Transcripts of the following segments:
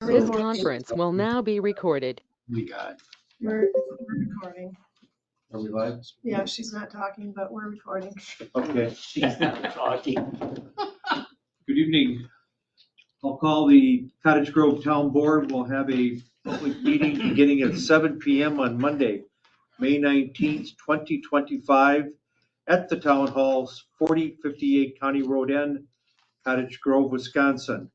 This conference will now be recorded. We got. We're recording. Are we live? Yeah, she's not talking, but we're recording. Okay. She's not talking. Good evening. I'll call the Cottage Grove Town Board. We'll have a public meeting beginning at 7 PM on Monday, May 19th, 2025, at the Town Hall, 4058 County Road N, Cottage Grove, Wisconsin.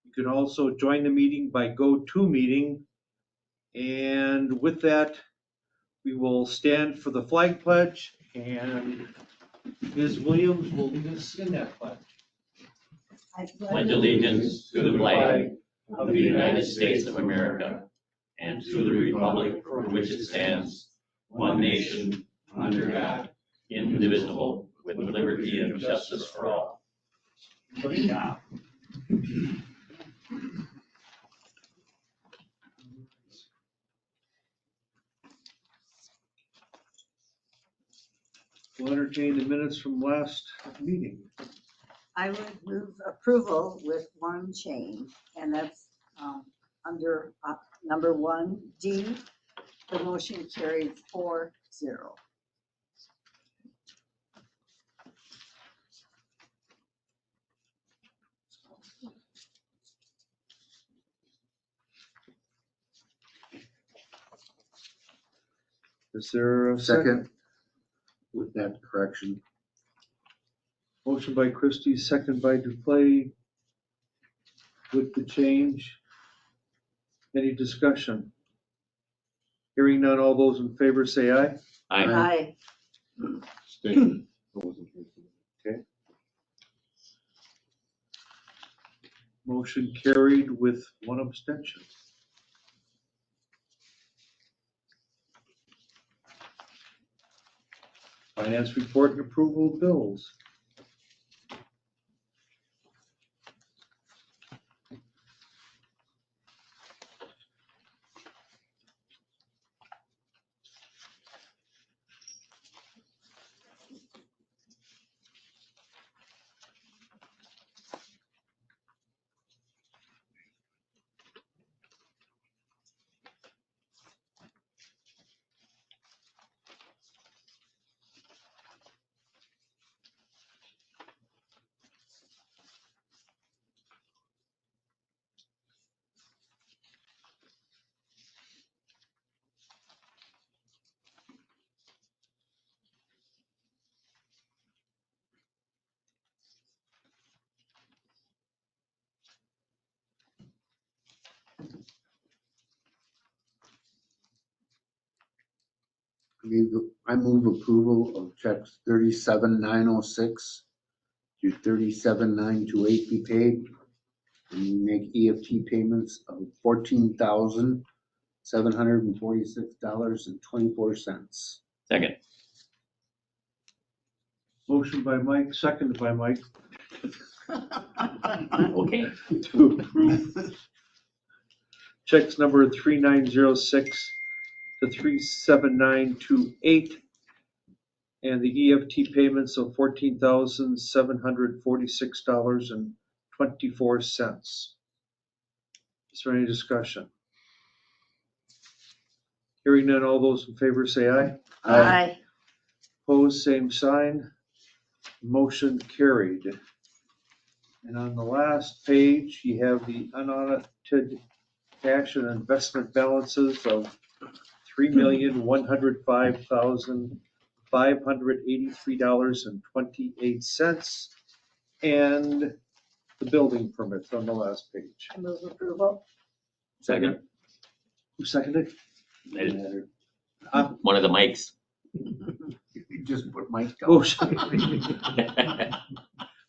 You can also join the meeting by GoToMeeting. And with that, we will stand for the flag pledge, and Ms. Williams will lead us in that pledge. Pledge allegiance to the flag of the United States of America and to the republic for which it stands, one nation, under God, indivisible, with liberty and justice for all. Yeah. We'll entertain the minutes from last meeting. I would move approval with one change, and that's under number 1D. The motion carried 4-0. Is there a second? With that correction. Motion by Christie, second by Duplay. With the change. Any discussion? Hearing none, all those in favor say aye. Aye. Stay. Motion carried with one abstention. Finance report and approval of bills. I move approval of checks 37,906 to 37,928 be paid. And we make EFT payments of $14,746.24. Second. Motion by Mike, seconded by Mike Okay. to approve checks number 3906 to 37928 and the EFT payments of $14,746.24. Is there any discussion? Hearing none, all those in favor say aye. Aye. Opposed, same sign. Motion carried. And on the last page, you have the unaudited cash and investment balances of $3,105,583.28 and the building permits on the last page. I move approval. Second. Who seconded? One of the mics. You just put Mike down.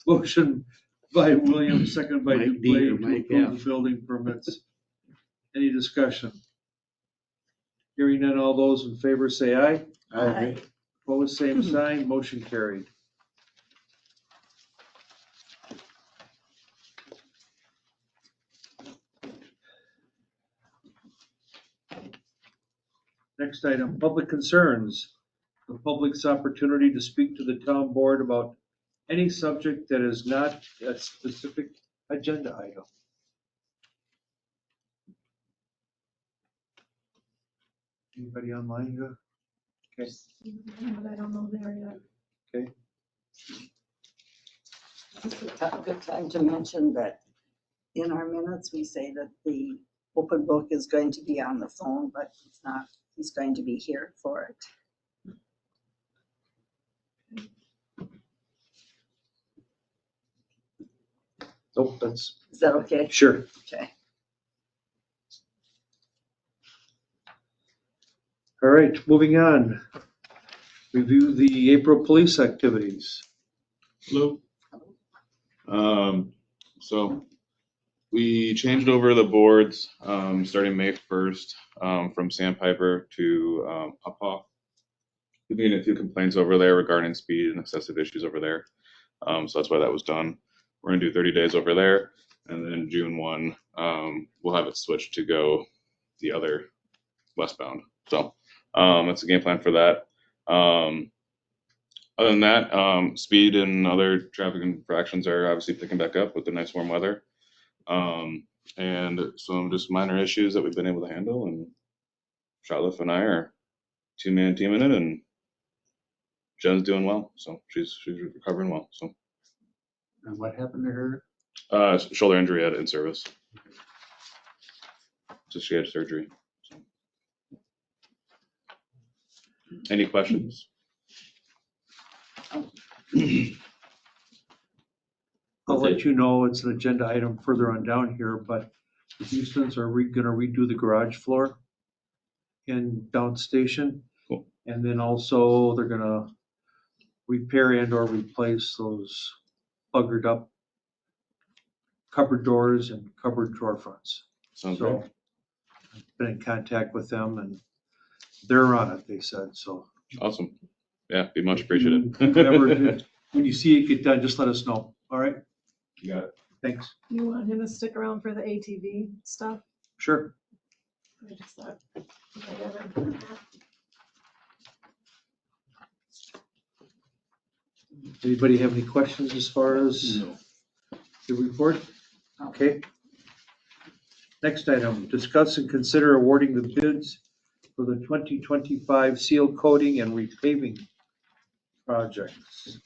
Motion by Williams, second by Mike D Duplay or to Mike approve F. the building permits. Any discussion? Hearing none, all those in favor say aye. Aye. Opposed, same sign, motion carried. Next item, public concerns. The public's opportunity to speak to the town board about any subject that is not a specific agenda item. Anybody online? Okay. But I don't know there yet. It's a good time to mention that in our minutes, we say that the open book is going to be on the phone, but it's not. He's going to be here for it. Nope, that's, Is that okay? sure. Okay. All right, moving on. Review the April police activities. Hello. So we changed over the boards, starting May 1st, from Sandpiper to, Pawpaw. We've been getting a few complaints over there regarding speed and excessive issues over there. So that's why that was done. We're gonna do 30 days over there, and then June 1, we'll have it switched to go the other westbound. So, that's the game plan for that. Other than that, speed and other traffic infractions are obviously picking back up with the nice warm weather. And some just minor issues that we've been able to handle, and Shotliff and I are two-man teaming it, and Jen's doing well, so she's recovering well. So And what happened to her? shoulder injury at in service, so she had surgery. So. Any questions? I'll let you know, it's an agenda item further on down here, but the Houstons are gonna redo the garage floor in down station. Cool. And then also they're gonna repair and or replace those buggered up cupboard doors and cupboard drawer fronts. Sounds So great. I've been in contact with them and they're on it, they said, so. Awesome. Yeah, be much appreciated. Whenever, when you see it get done, just let us know, all right? You got it. Thanks. You want him to stick around for the ATV stuff? Sure. I just thought. I gotta- Anybody have any questions as far as the report? Okay. Next item, discuss and consider awarding the bids for the 2025 seal coating and repaving projects.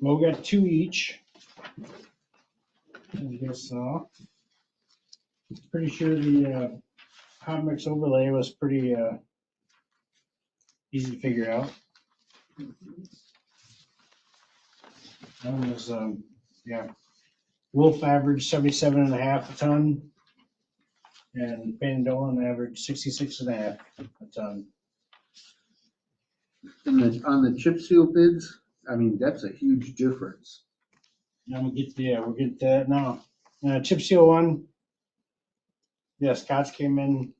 Well, we got two each. I guess so. Pretty sure the hot mix overlay was pretty easy to figure out. That was, yeah. Wolf averaged 77.5 a ton. And Pandolan averaged 66.5 a ton. And on the chip seal bids, I mean, that's a huge difference. Now we'll get that now. Chip seal one. Yeah, Scott's came in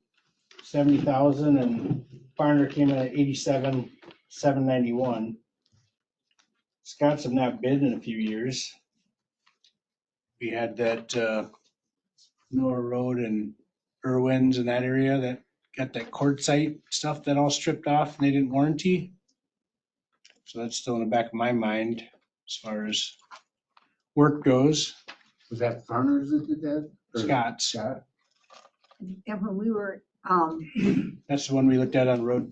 70,000 and Barner came in at 87,791. Scott's have not bid in a few years. We had that Noah Road and Irwin's in that area that got that quartzite stuff that all stripped off and they didn't warranty. So that's still in the back of my mind as far as work goes. Was that Farners that did that? Or Scott's, Scott? And when we were, that's the one we looked at on road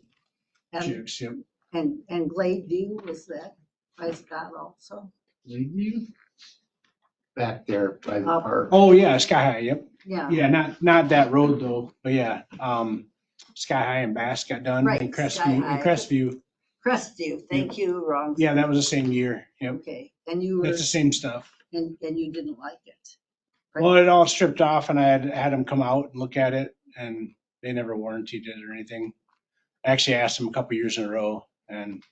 and, jigs, yep. and Glade View was that by Scott also? Lakeview? Back there by the Up. park. Oh, yeah, Sky High, yep. Yeah. Yeah, not that road though, but yeah, Sky High and Bass got done Right, and Sky High. Crestview. Crestview, thank you, wrong. Yeah, that was the same year, yep. Okay, and you were, That's the same stuff. and you didn't like it? Right. Well, it all stripped off and I had them come out and look at it and they never warranted it or anything. I actually asked them a couple years in a row and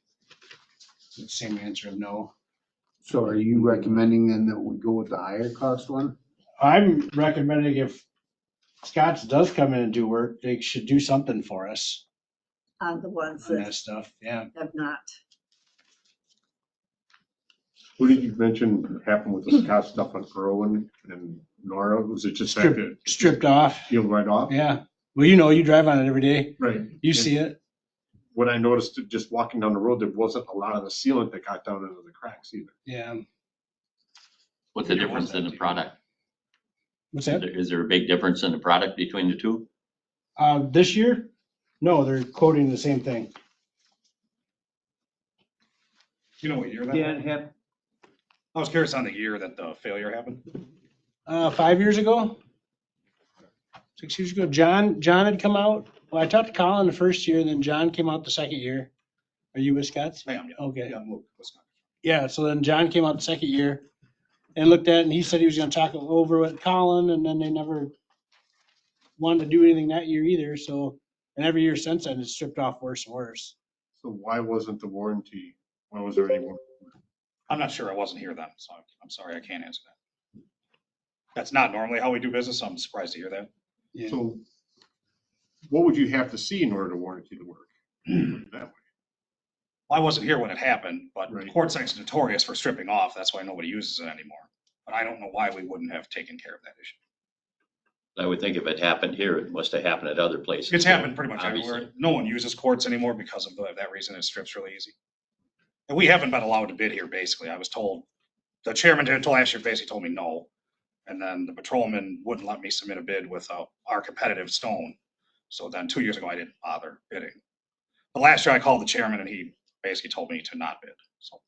the same answer of no. So are you recommending then that we go with the higher cost one? I'm recommending if Scott's does come in and do work, they should do something for us On the ones on that that stuff, yeah. have not. What did you mention happened with the Scott stuff on Irwin and Nora? Was it just that it Stripped off, peeled right off? yeah. Well, you drive on it every day. Right. You see it. What I noticed just walking down the road, there wasn't a lot of the sealant that got down into the cracks either. Yeah. What's the difference in the product? What's that? Is there a big difference in the product between the two? This year? No, they're quoting the same thing. You know what year that Dan, was? have, I was curious on the year that the failure happened. 5 years ago? 6 years ago, John had come out. Well, I talked to Colin the first year, and then John came out the second year. Are you with Scott's? I am, yeah. Okay. Yeah, I'm Luke, Wisconsin. Yeah, so then John came out the second year and looked at it, and he said he was gonna talk it over with Colin, and then they never wanted to do anything that year either, so, and every year since then, it's stripped off worse and worse. So why wasn't the warranty, why was there any warranty? I'm not sure. I wasn't here then, so I'm sorry. I can't answer that. That's not normally how we do business. So I'm surprised to hear that. Yeah. So what would you have to see in order to warranty the work? That way. I wasn't here when it happened, but Right. Quartzsite's notorious for stripping off. That's why nobody uses it anymore. But I don't know why we wouldn't have taken care of that issue. I would think if it happened here, it must have happened at other places. It's happened pretty much Obviously. everywhere. No one uses quartz anymore because of that reason. It strips really easy. And we haven't been allowed to bid here, basically. I was told, the chairman until last year basically told me no. And then the patrolman wouldn't let me submit a bid with our competitive stone. So then 2 years ago, I didn't bother bidding. But last year I called the chairman and he basically told me to not bid. So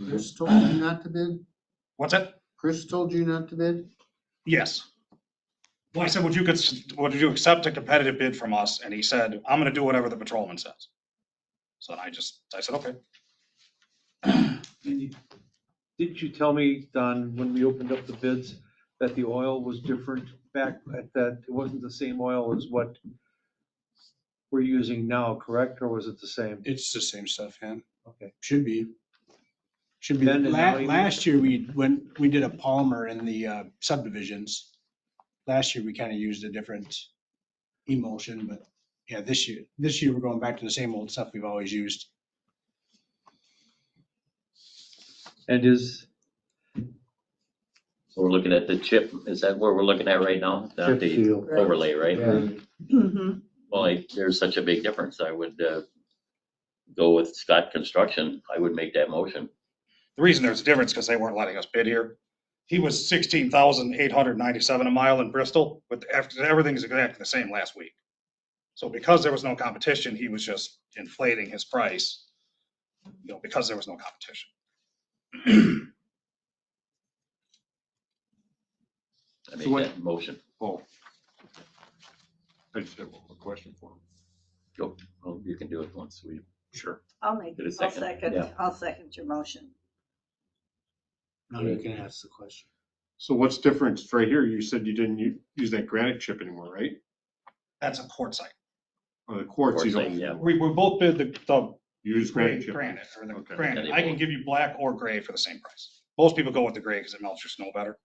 Chris told you not to bid? what's that? Chris told you not to bid? Yes. Well, I said, would you accept a competitive bid from us? And he said, I'm gonna do whatever the patrolman says. So I said, okay. didn't you tell me, Don, when we opened up the bids, that the oil was different back at that, it wasn't the same oil as what we're using now, correct? Or was it the same? It's the same stuff, yeah. Okay. Should be. Should be. Then and now you- Last year, we did a polymer in the subdivisions. Last year, we kind of used a different emulsion, but yeah, this year we're going back to the same old stuff we've always used. And is So we're looking at the chip, is that where we're looking at right now? Not Chip the seal. overlay, right? Yeah. Mhm. Well, there's such a big difference. I would go with Scott Construction. I would make that motion. The reason there's a difference because they weren't letting us bid here. He was 16,897 a mile in Bristol, but everything's exactly the same last week. So because there was no competition, he was just inflating his price, because there was no competition. I So make what- that motion. Oh. I just have one more question for him. Go, well, you can do it once we. Sure. I'll Get a second, yeah. I'll second your motion. Now you can ask the question. So what's different? Right here, you said you didn't use that granite chip anymore, right? That's a quartzite. Or the quartz, you don't. Quartzite, yeah. We both bid the You use granite chip. granite or the Okay. granite. Yeah, I they can both- give you black or gray for the same price. Most people go with the gray because it melts your snow better.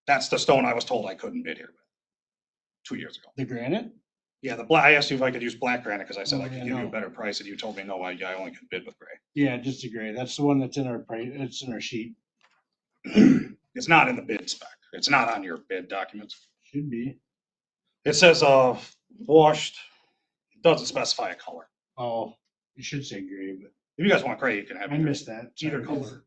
That's the stone I was told I couldn't bid here with 2 years ago. The granite? Yeah, the black, I asked you if I could use black granite because I said Oh, I could yeah, give you a no. better price and you told me, no, I only could bid with gray. Yeah, just a gray. That's the one that's in our price. It's in our sheet. It's not in the bid spec. It's not on your bid documents. Should be. It says, washed. It doesn't specify a color. Oh, you should say gray, but If you guys want gray, you can have I it. missed that. Either Sorry. color.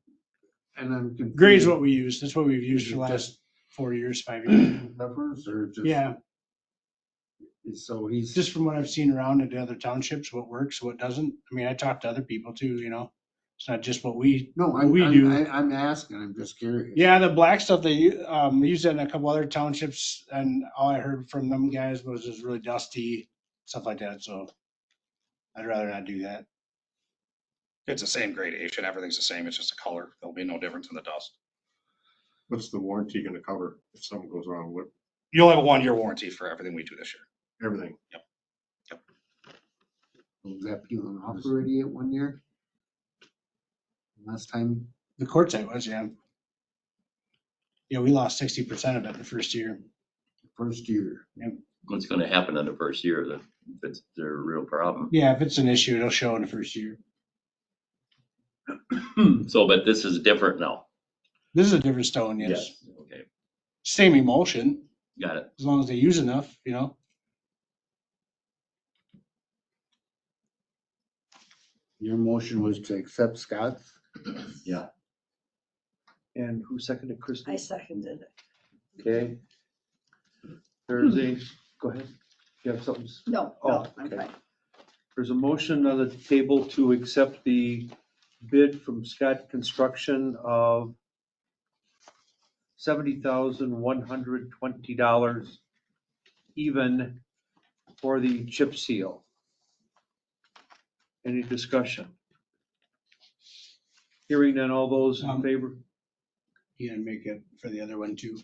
And I'm confused. Gray is what we use. That's what we've used Is for the it last 4 years, 5 years. Peppers or just? Yeah, So he's. just from what I've seen around at the other townships, what works, what doesn't. I mean, I talk to other people too, It's not just what we, No, we do. I'm asking, I'm just curious. Yeah, the black stuff, they use that in a couple other townships, and all I heard from them guys was it's really dusty, stuff like that, so I'd rather not do that. It's the same gradation. Everything's the same. It's just a color. There'll be no difference in the dust. What's the warranty gonna cover if something goes wrong with You'll have a 1-year warranty for everything we do this year. everything? Was that peeling off already at 1 year? Last time, The quartzite was, yeah. Yeah, we lost 60% of it the first year. first year. What's gonna happen in the first year, if it's their real problem? Yeah, if it's an issue, it'll show in the first year. So, but this is different now. This is a different stone, yes. Okay, Same emulsion, got it. as long as they use enough, Your motion was to accept Scott's? Yeah. And who seconded I Christie? seconded it. Okay. There's a, go ahead. You have something? No, Oh, no, I'm okay. fine. There's a motion on the table to accept the bid from Scott Construction of $70,120 even for the chip seal. Any discussion? Hearing none, all those in favor? You gonna make it for the other one too?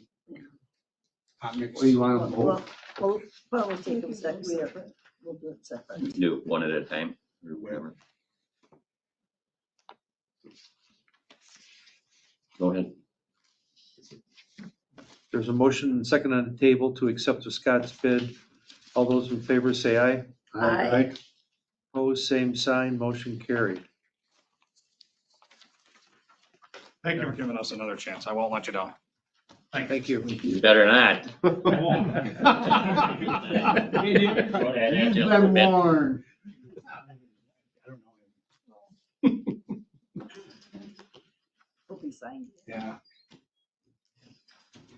Hot mix. What do you want to vote? Well, we'll take them separate. We'll do it separate. Do one at a time or whatever. Go ahead. There's a motion and second on the table to accept the Scott's bid. All those in favor say aye. Aye. Opposed, same sign, motion carried. Thank you for giving us another chance. I won't let you down. Thank you. You better not. Go ahead, You've Angela. been warned. I don't know. Hope he signed it. Yeah,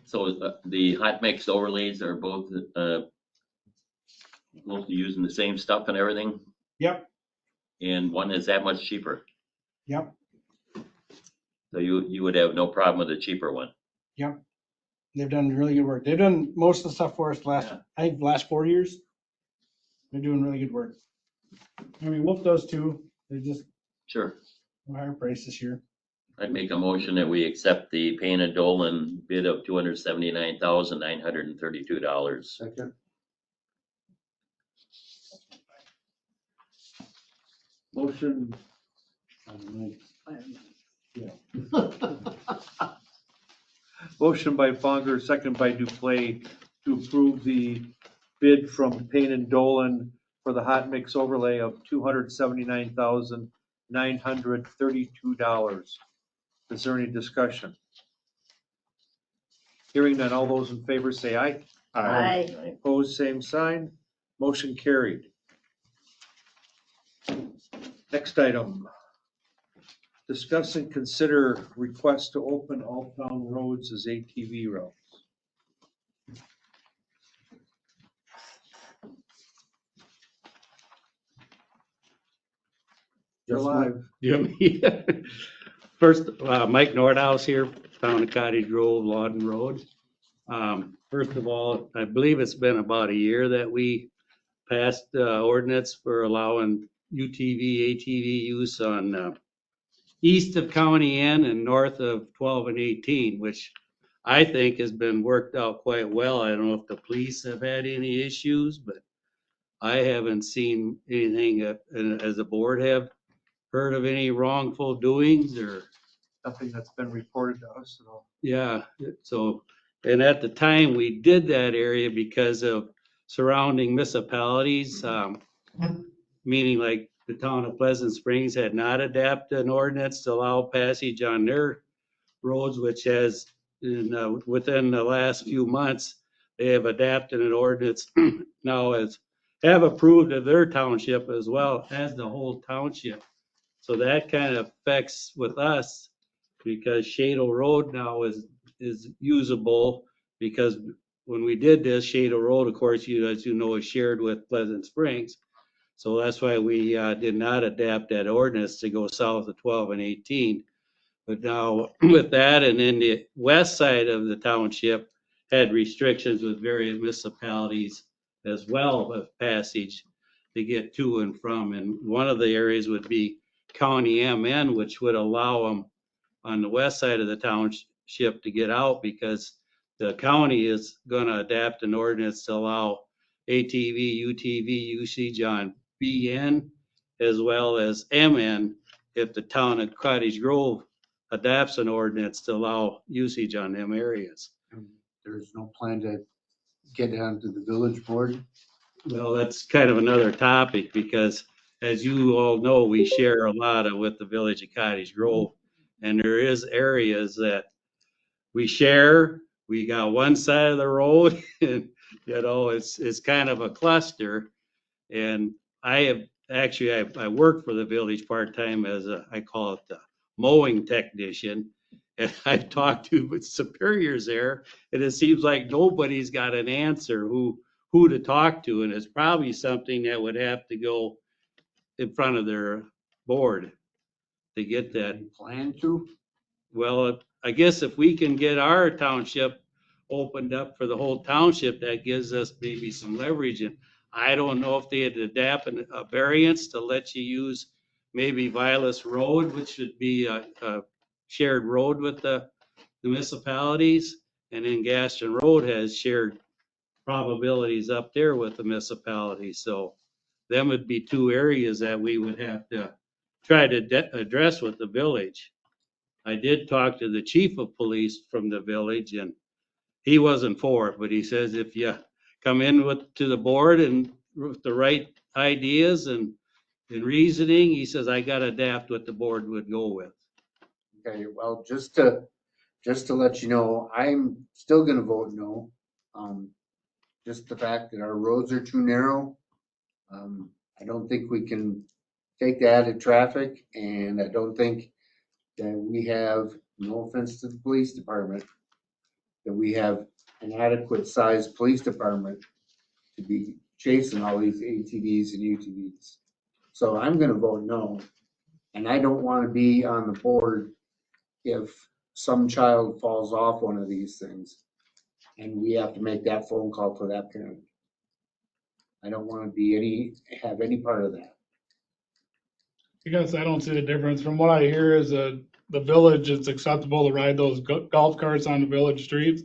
So the hot mix overlays are both mostly using the same stuff and everything, yep, and one is that much cheaper. yep, So you would have no problem with the cheaper one. yep. They've done really good work. They've done most of the stuff for us Yeah. I think last 4 years. They're doing really good work. I mean, Wolf does too. They're just Sure. a higher price this year. I'd make a motion that we accept the Payne and Dolan bid of $279,932. Second. Motion, I don't know. motion by Fonger, second by Duplay to approve the bid from Payne and Dolan for the hot mix overlay of $279,932. Is there any discussion? Hearing none, all those in favor say aye. Aye. Opposed, same sign. Motion carried. Next item. Discuss and consider request to open all town roads as ATV routes. You're live. Jimmy. First, Mike Nordhaus here, town of Cottage Grove, Lawden Road. First of all, I believe it's been about a year that we passed ordinance for allowing UTV, ATV use on east of County N and north of 12 and 18, which I think has been worked out quite well. I don't know if the police have had any issues, but I haven't seen anything, as a board have heard of any wrongful doings or, Nothing that's been reported to us at all. yeah, so, and at the time, we did that area because of surrounding municipalities, meaning like the town of Pleasant Springs had not adapted an ordinance to allow passage on their roads, which has, within the last few months, they have adapted an ordinance now have approved of their township as well as the whole township. So that kind of affects with us because Shadle Road now is usable because when we did this, Shadle Road, of course, as you know, is shared with Pleasant Springs. So that's why we did not adapt that ordinance to go south of 12 and 18. But now with that and then the west side of the township had restrictions with various municipalities as well of passage to get to and from. And one of the areas would be County MN, which would allow them on the west side of the township to get out because the county is going to adapt an ordinance to allow ATV, UTV usage on BN as well as MN if the town of Cottage Grove adapts an ordinance to allow usage on them areas. There's no plan to get down to the village board. Well, that's kind of another topic because as you all know, we share a lot with the village of Cottage Grove. And there is areas that we share. We got one side of the road and, it's kind of a cluster. And I work for the village part-time as I call it the mowing technician. And I've talked to superiors there, and it seems like nobody's got an answer who to talk to, and it's probably something that would have to go in front of their board to get that. Plan to? Well, I guess if we can get our township opened up for the whole township, that gives us maybe some leverage. And I don't know if they'd adapt a variance to let you use maybe Vilas Road, which should be a shared road with the municipalities. And then Gaston Road has shared probabilities up there with the municipalities. So them would be two areas that we would have to try to address with the village. I did talk to the chief of police from the village, and he wasn't for it, but he says if you come in to the board and with the right ideas and reasoning, he says, I gotta adapt what the board would go with. Okay, well, just to let you know, I'm still gonna vote no. Just the fact that our roads are too narrow. I don't think we can take the added traffic, and I don't think that we have, no offense to the police department, that we have an adequate sized police department to be chasing all these ATVs and UTVs. So I'm gonna vote no. And I don't wanna be on the board if some child falls off one of these things and we have to make that phone call to that parent. I don't wanna have any part of that. I guess I don't see the difference. From what I hear is the village, it's acceptable to ride those golf carts on the village streets.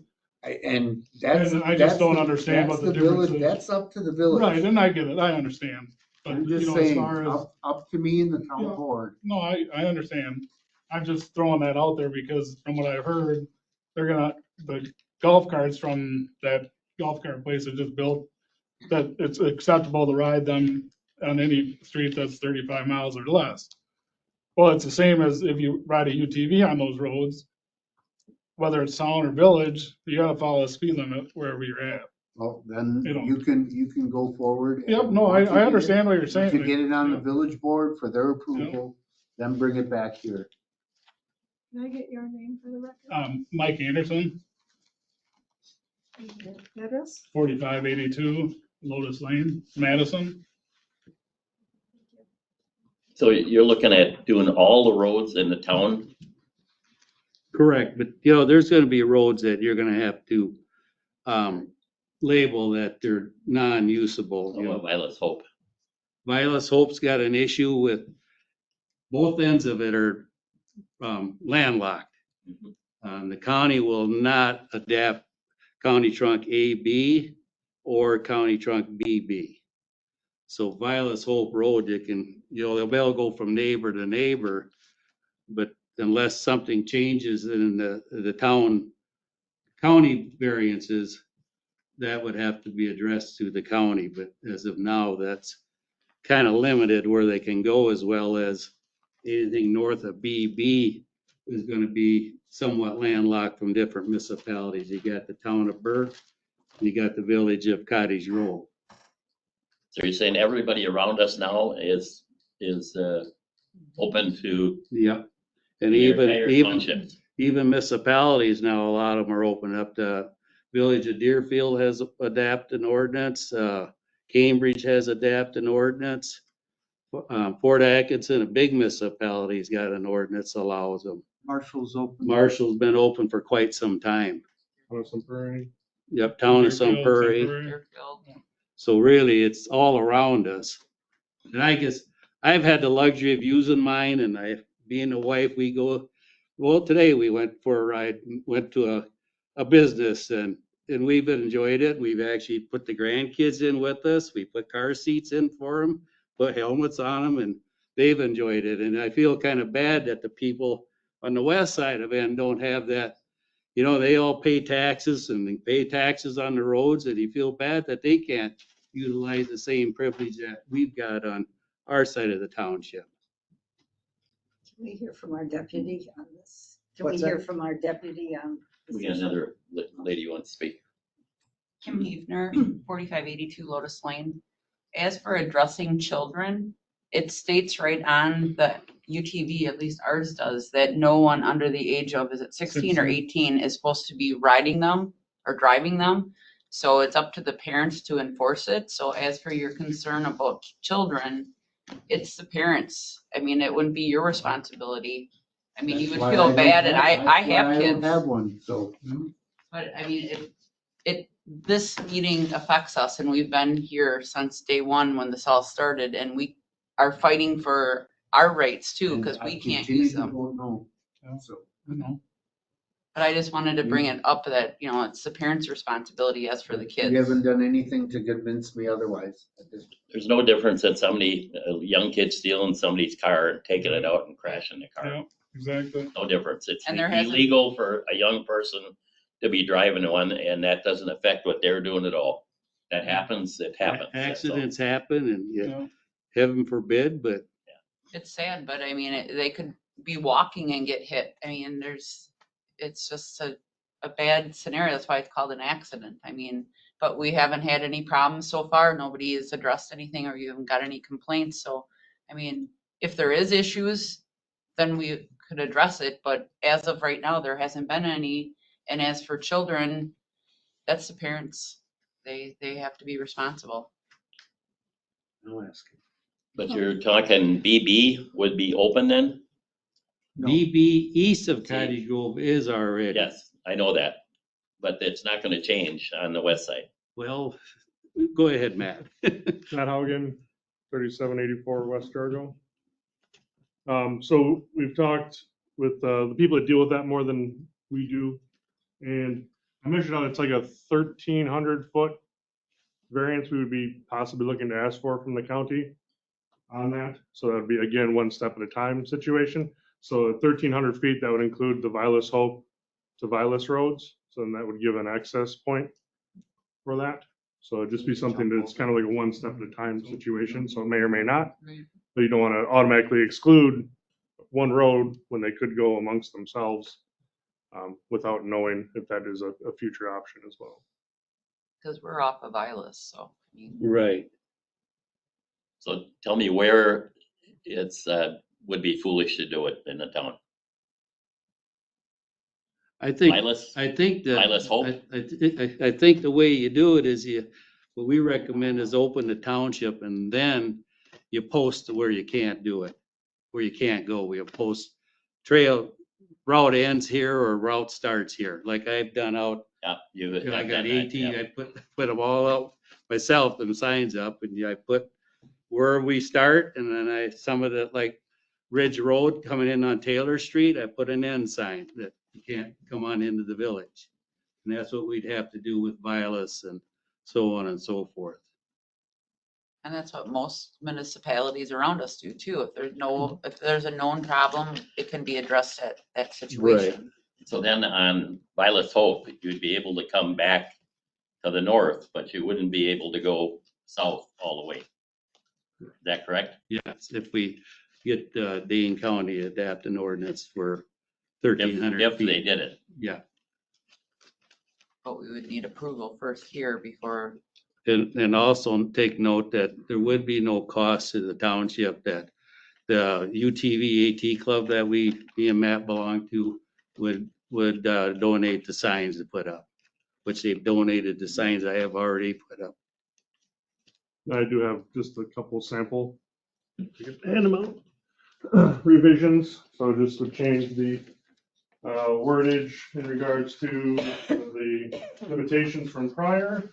And that's. And I just don't understand what the difference village. is. That's up to the village. Right, and I get it, I understand. I'm But, just you know, as saying, far as, up to me and the town Yeah. board. no, I understand. I'm just throwing that out there because from what I've heard, the golf carts from that golf cart place that just built, that it's acceptable to ride them on any street that's 35 miles or less. Well, it's the same as if you ride a UTV on those roads, whether it's town or village, you gotta follow the speed limit wherever you're at. Well, then You know. you can go forward. Yep, and no, once you I get understand what you're it- saying. once you get it on the Yeah. village board for their approval, then bring it back here. Can I get your name for the record? Mike Anderson, Address? 4582 Lotus Lane, Madison. So you're looking at doing all the roads in the town? Correct, but you know, there's gonna be roads that you're gonna have to label that they're non-usable. You know, Violet's Hope. Vilas Hope's got an issue with both ends of it are landlocked. The county will not adapt County Trunk AB or County Trunk BB. So Vilas Hope Road, they'll be able to go from neighbor to neighbor, but unless something changes in the county variances, that would have to be addressed to the county. But as of now, that's kind of limited where they can go, as well as anything north of BB is going to be somewhat landlocked from different municipalities. You got the town of Burke, and you got the village of Cottage Grove. So you're saying everybody around us now is open to Yep. And the entire even townships? even municipalities now, a lot of them are open up to, Village of Deerfield has adapted an ordinance, Cambridge has adapted an ordinance. Port Atkinson, a big municipality's got an ordinance allows them. Marshall's open. Marshall's been open for quite some time. Some prairie. Yep, town of Sunbury. So really, it's all around us. And I guess I've had the luxury of using mine, and being a wife, today we went for a ride, went to a business, and we've enjoyed it. We've actually put the grandkids in with us. We put car seats in for them, put helmets on them, and they've enjoyed it. And I feel kind of bad that the people on the west side of N don't have that. You know, they all pay taxes and they pay taxes on the roads, and you feel bad that they can't utilize the same privilege that we've got on our side of the township. Can we hear from our deputy on this? Can we What's hear that? from our deputy on? this We got issue? another lady who wants to speak. Kim Hefner, 4582 Lotus Lane. As for addressing children, it states right on the UTV, at least ours does, that no one under the age of, is it 16 or 18, is supposed to be riding them or driving them. So it's up to the parents to enforce it. So as for your concern about children, it's the parents. I mean, it wouldn't be your responsibility. I mean, you would That's why feel don't bad, and have- I that's why have I don't kids. have one, so. But I mean, this meeting affects us, and we've been here since day one when this all started, and we are fighting for our rights too, because we can't use them. No. Yeah. So. No. But I just wanted to bring it up that, you know, it's the parents' responsibility as for the kids. You haven't done anything to convince me otherwise at this. There's no difference that somebody, a young kid stealing somebody's car and taking it out and crashing the car. Yeah, exactly. No difference. It's And there hasn't- illegal for a young person to be driving one, and that doesn't affect what they're doing at all. That happens, it happens. That's all. Accidents happen and Yeah. heaven forbid, but It's sad, but I mean, they could be walking and get hit. I mean, it's just a bad scenario. That's why it's called an accident. I mean, but we haven't had any problems so far. Nobody has addressed anything, or you haven't got any complaints. So, I mean, if there is issues, then we could address it. But as of right now, there hasn't been any. And as for children, that's the parents. They have to be responsible. No asking. But you're talking BB would be open then? No. BB east of Cottage Grove is already. Yes, I know that, but it's not gonna change on the west side. Well, go ahead, Matt. Matt Haugen, 3784 West Jargo. So we've talked with the people that deal with that more than we do. And I mentioned how it's like a 1,300-foot variance we would be possibly looking to ask for from the county on that. So that'd be, again, one step at a time situation. So at 1,300 feet, that would include the Vilas Hope to Vilas roads. So then that would give an access point for that. So it'd just be something that's kind of like a one step at a time situation. So it may or may not, Right. but you don't want to automatically exclude one road when they could go amongst themselves without knowing if that is a future option as well. Because we're off of Ilis, so. I mean, Right. So tell me where it's, would be foolish to do it in the town. I think, Vilas? I think that. Vilas Hope? I think the way you do it is what we recommend is open the township and then you post where you can't do it, where you can't go. We post route ends here or route starts here, like I've done out. Yeah, you. I I've got done that, 18, yeah. I put them all out myself, them signs up, and I put where we start, and then some of the, like Ridge Road coming in on Taylor Street, I put an end sign that you can't come on into the village. And that's what we'd have to do with Vilas and so on and so forth. And that's what most municipalities around us do too. If there's a known problem, it can be addressed at that situation. So then on Vilas Hope, you'd be able to come back to the north, but you wouldn't be able to go south all the way. Is that correct? Yes, if we get Dane County to adapt an ordinance for If 1,300 they feet. did it. Yeah, But we would need approval first here before. and also take note that there would be no cost to the township, that the UTV AT club that me and Matt belong to would donate the signs to put up, which they've donated the signs I have already put up. I do have just a couple sample hand them out. Revisions, so just to change the wordage in regards to the limitations from prior.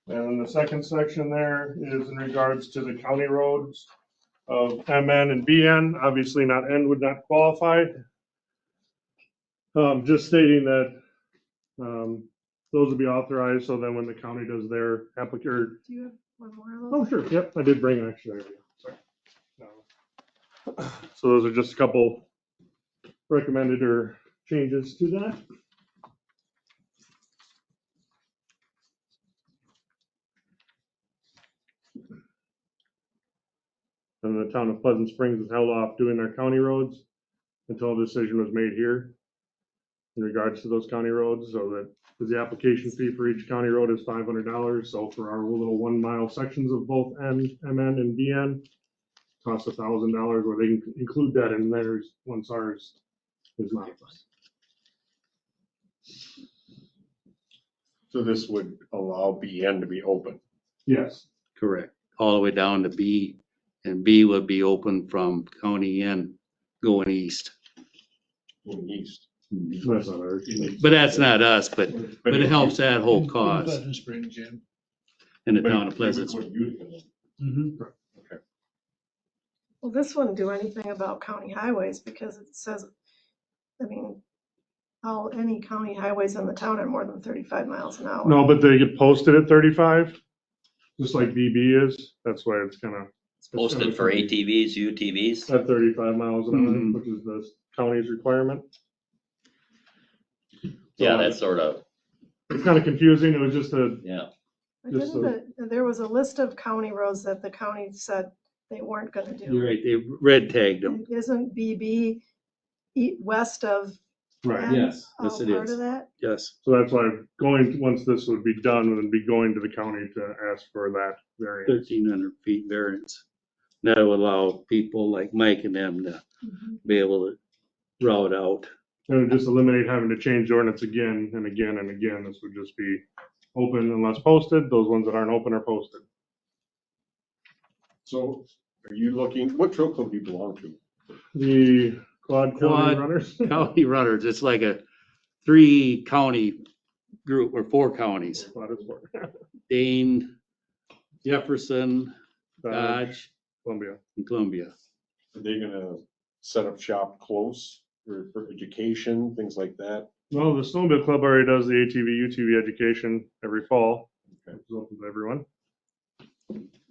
And the second section there is in regards to the county roads of MN and BN. Obviously not N would not qualify. Just stating that those will be authorized, so then when the county does their application. Do you have one more of Oh, those? sure, yep, I did bring it actually, there we go, sorry. So those are just a couple recommended or changes to that. And the town of Pleasant Springs has held off doing their county roads until a decision was made here in regards to those county roads, so that, because the application fee for each county road is $500, so for our little 1 mile sections of both MN and BN, cost $1,000, where they can include that in theirs once ours is modified. So this would allow BN to be open. Yes. Correct. All the way down to B, and B would be open from County Inn going east. Going east. That's not ours. But that's not us, but it helps that whole cause Pleasant Springs, Jim. in the But town of it Pleasant. would Utica then. Mm-hmm. Well, this wouldn't do anything about county highways because it says, I mean, any county highways in the town are more than 35 miles an hour. No, but they get posted at 35, just like BB is. That's why it's kind of. Posted for ATVs, UTVs. At 35 miles an hour, Mhm. which is the county's requirement. Yeah, So that's sort of, It's kind of confusing. It was just a, yeah. Just There was a list of county roads that the county said they weren't gonna do. You're right, they red tagged them. And isn't BB west of? right. N Yes, all yes, it part is. of that? Yes. So that's why once this would be done, we'd be going to the county to ask for that variance. 1,300 feet variance. That would allow people like Mike and them to be able to route out. It would just eliminate having to change the ordinance again and again and again. This would just be open unless posted. Those ones that aren't open are posted. So are you looking, what trail club do you belong to? The Quad County Quad Runners. County Runners, it's like a 3-county group or 4 counties. Quad is for Dane, Jefferson, Dodge, Columbia. and Columbia. Are they gonna set up shop close for education, things like that? Well, the Snowmobile Club already does the ATV, UTV education every fall. Okay. It's open to everyone.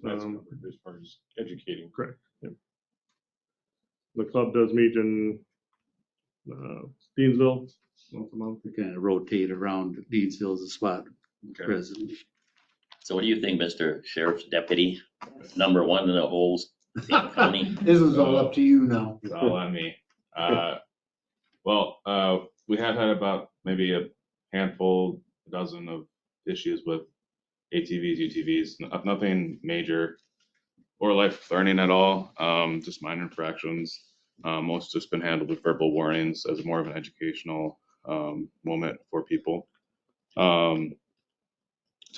That's as far as educating. Correct. Yep. The club does meet in Deansville once a month. We kind of rotate around. Deansville is a spot Okay. presently. So what do you think, Mr. Sheriff's Deputy? Number one in the whole state county? This is all up to you now. It's all on me. We have had about maybe a handful, a dozen of issues with ATVs, UTVs, nothing major or life threatening at all, just minor infractions. Most just been handled with verbal warnings as more of an educational moment for people. To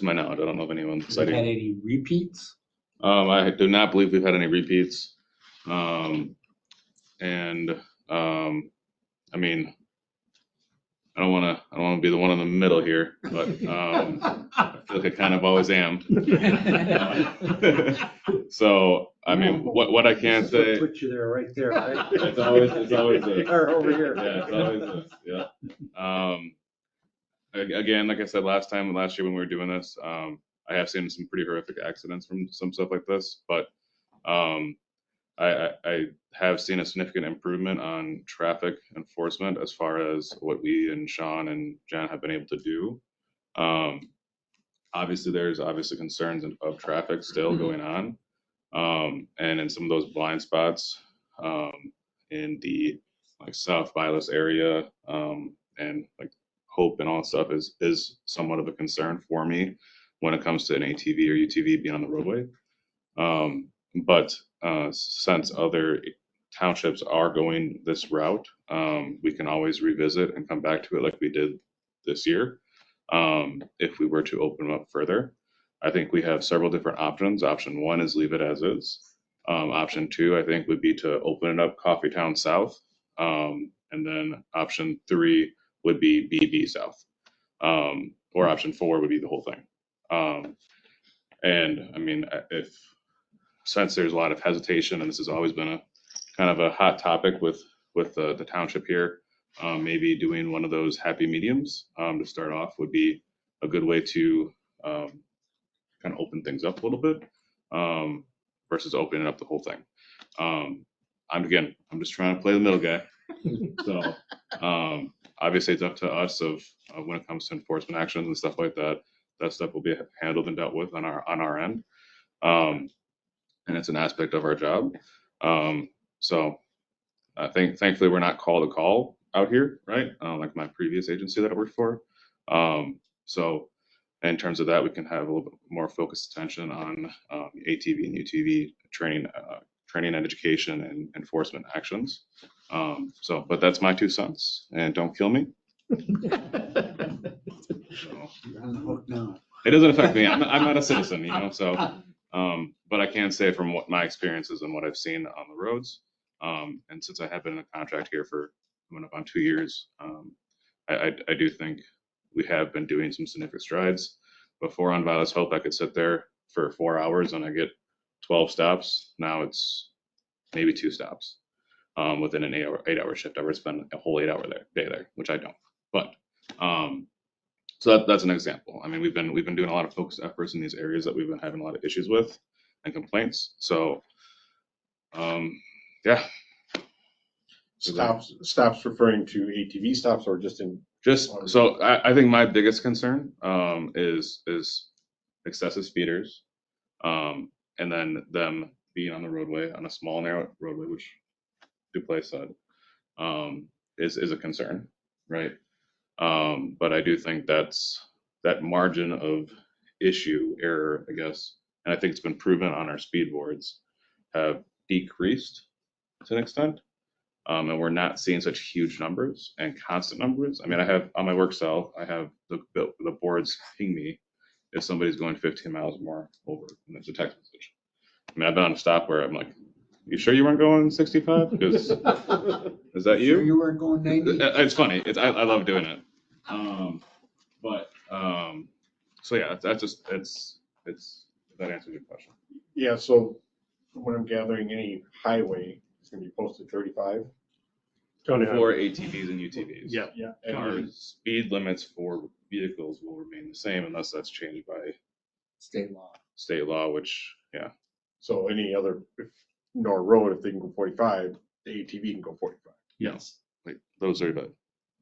my knowledge, I don't know of anyone Have you citing. had any repeats? I do not believe we've had any repeats. I mean, I don't want to be the one in the middle here, but I feel like I kind of always am. So, I mean, what I can say. Put you there, right there, right? It's always this. Or over here. Yeah, it's always this. Yeah. Again, like I said last year when we were doing this, I have seen some pretty horrific accidents from some stuff like this, but I have seen a significant improvement on traffic enforcement as far as what we and Sean and Jen have been able to do. Obviously, there's concerns of traffic still going on. And in some of those blind spots in the like South Vilas area and like Hope and all that stuff is somewhat of a concern for me when it comes to an ATV or UTV being on the roadway. But since other townships are going this route, we can always revisit and come back to it like we did this year. If we were to open them up further, I think we have several different options. Option one is leave it as is. Option two, I think, would be to open it up Coffeetown South. And then option three would be BB South. Or option four would be the whole thing. And I mean, since there's a lot of hesitation, and this has always been a kind of a hot topic with the township here, maybe doing one of those happy mediums to start off would be a good way to kind of open things up a little bit versus opening up the whole thing. I'm just trying to play the middle guy. So obviously it's up to us of when it comes to enforcement actions and stuff like that. That stuff will be handled and dealt with on our end. And it's an aspect of our job. So I think thankfully we're not call to call out here, right? Like my previous agency that I worked for. So in terms of that, we can have a little bit more focused attention on ATV and UTV training and education and enforcement actions. But that's my 2 cents, and don't kill me. So, You're on the hook now. it doesn't affect me. I'm not a citizen, so, but I can say from what my experiences and what I've seen on the roads, and since I have been in a contract here for coming up on 2 years, I do think we have been doing some significant strides. Before on Violet's Hope, I could sit there for 4 hours and I get 12 stops. Now it's maybe 2 stops within an 8-hour shift. I would spend a whole 8-hour day there, which I don't. But so that's an example. I mean, we've been doing a lot of focused efforts in these areas that we've been having a lot of issues with and complaints. So yeah. Stops referring to ATV stops or just in? So I think my biggest concern is excessive speeders, and then them being on the roadway, on a small narrow roadway, which Duplace said, is a concern, right? But I do think that margin of error, I guess, and I think it's been proven on our speed boards, have decreased to an extent. And we're not seeing such huge numbers and constant numbers. I mean, I have on my work cell, I have the boards ping me if somebody's going 15 miles or more over, and there's a text message. I mean, I've been on a stop where I'm like, you sure you weren't going 65? Because is that you? Sure you weren't going 90? It's funny. I love doing it. So yeah, that's just it's that answers your question. Yeah, so from what I'm gathering, any highway is gonna be posted 35. For ATVs and UTVs. Yeah. Yeah. And our speed limits for vehicles will remain the same unless that's changed by State law. state law, which, yeah. So any other, if Nor Road, if they can go 45, the ATV can go 45. Yes. Like those are the,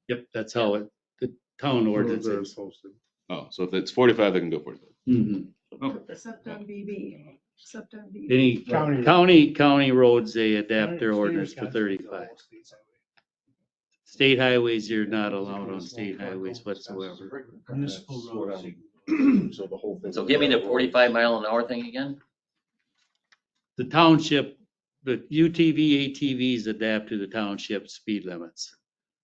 Yep, that's how the town ordinance is. oh, so if it's 45, they can go 45. Mhm. Okay. Except on BB, except on BB. Any county roads, they adapt their ordinance to 35. State highways, you're not allowed on state highways whatsoever. Municipal roads. So the whole thing. So give me the 45-mile-an-hour thing again. The township, the UTV, ATVs adapt to the township speed limits.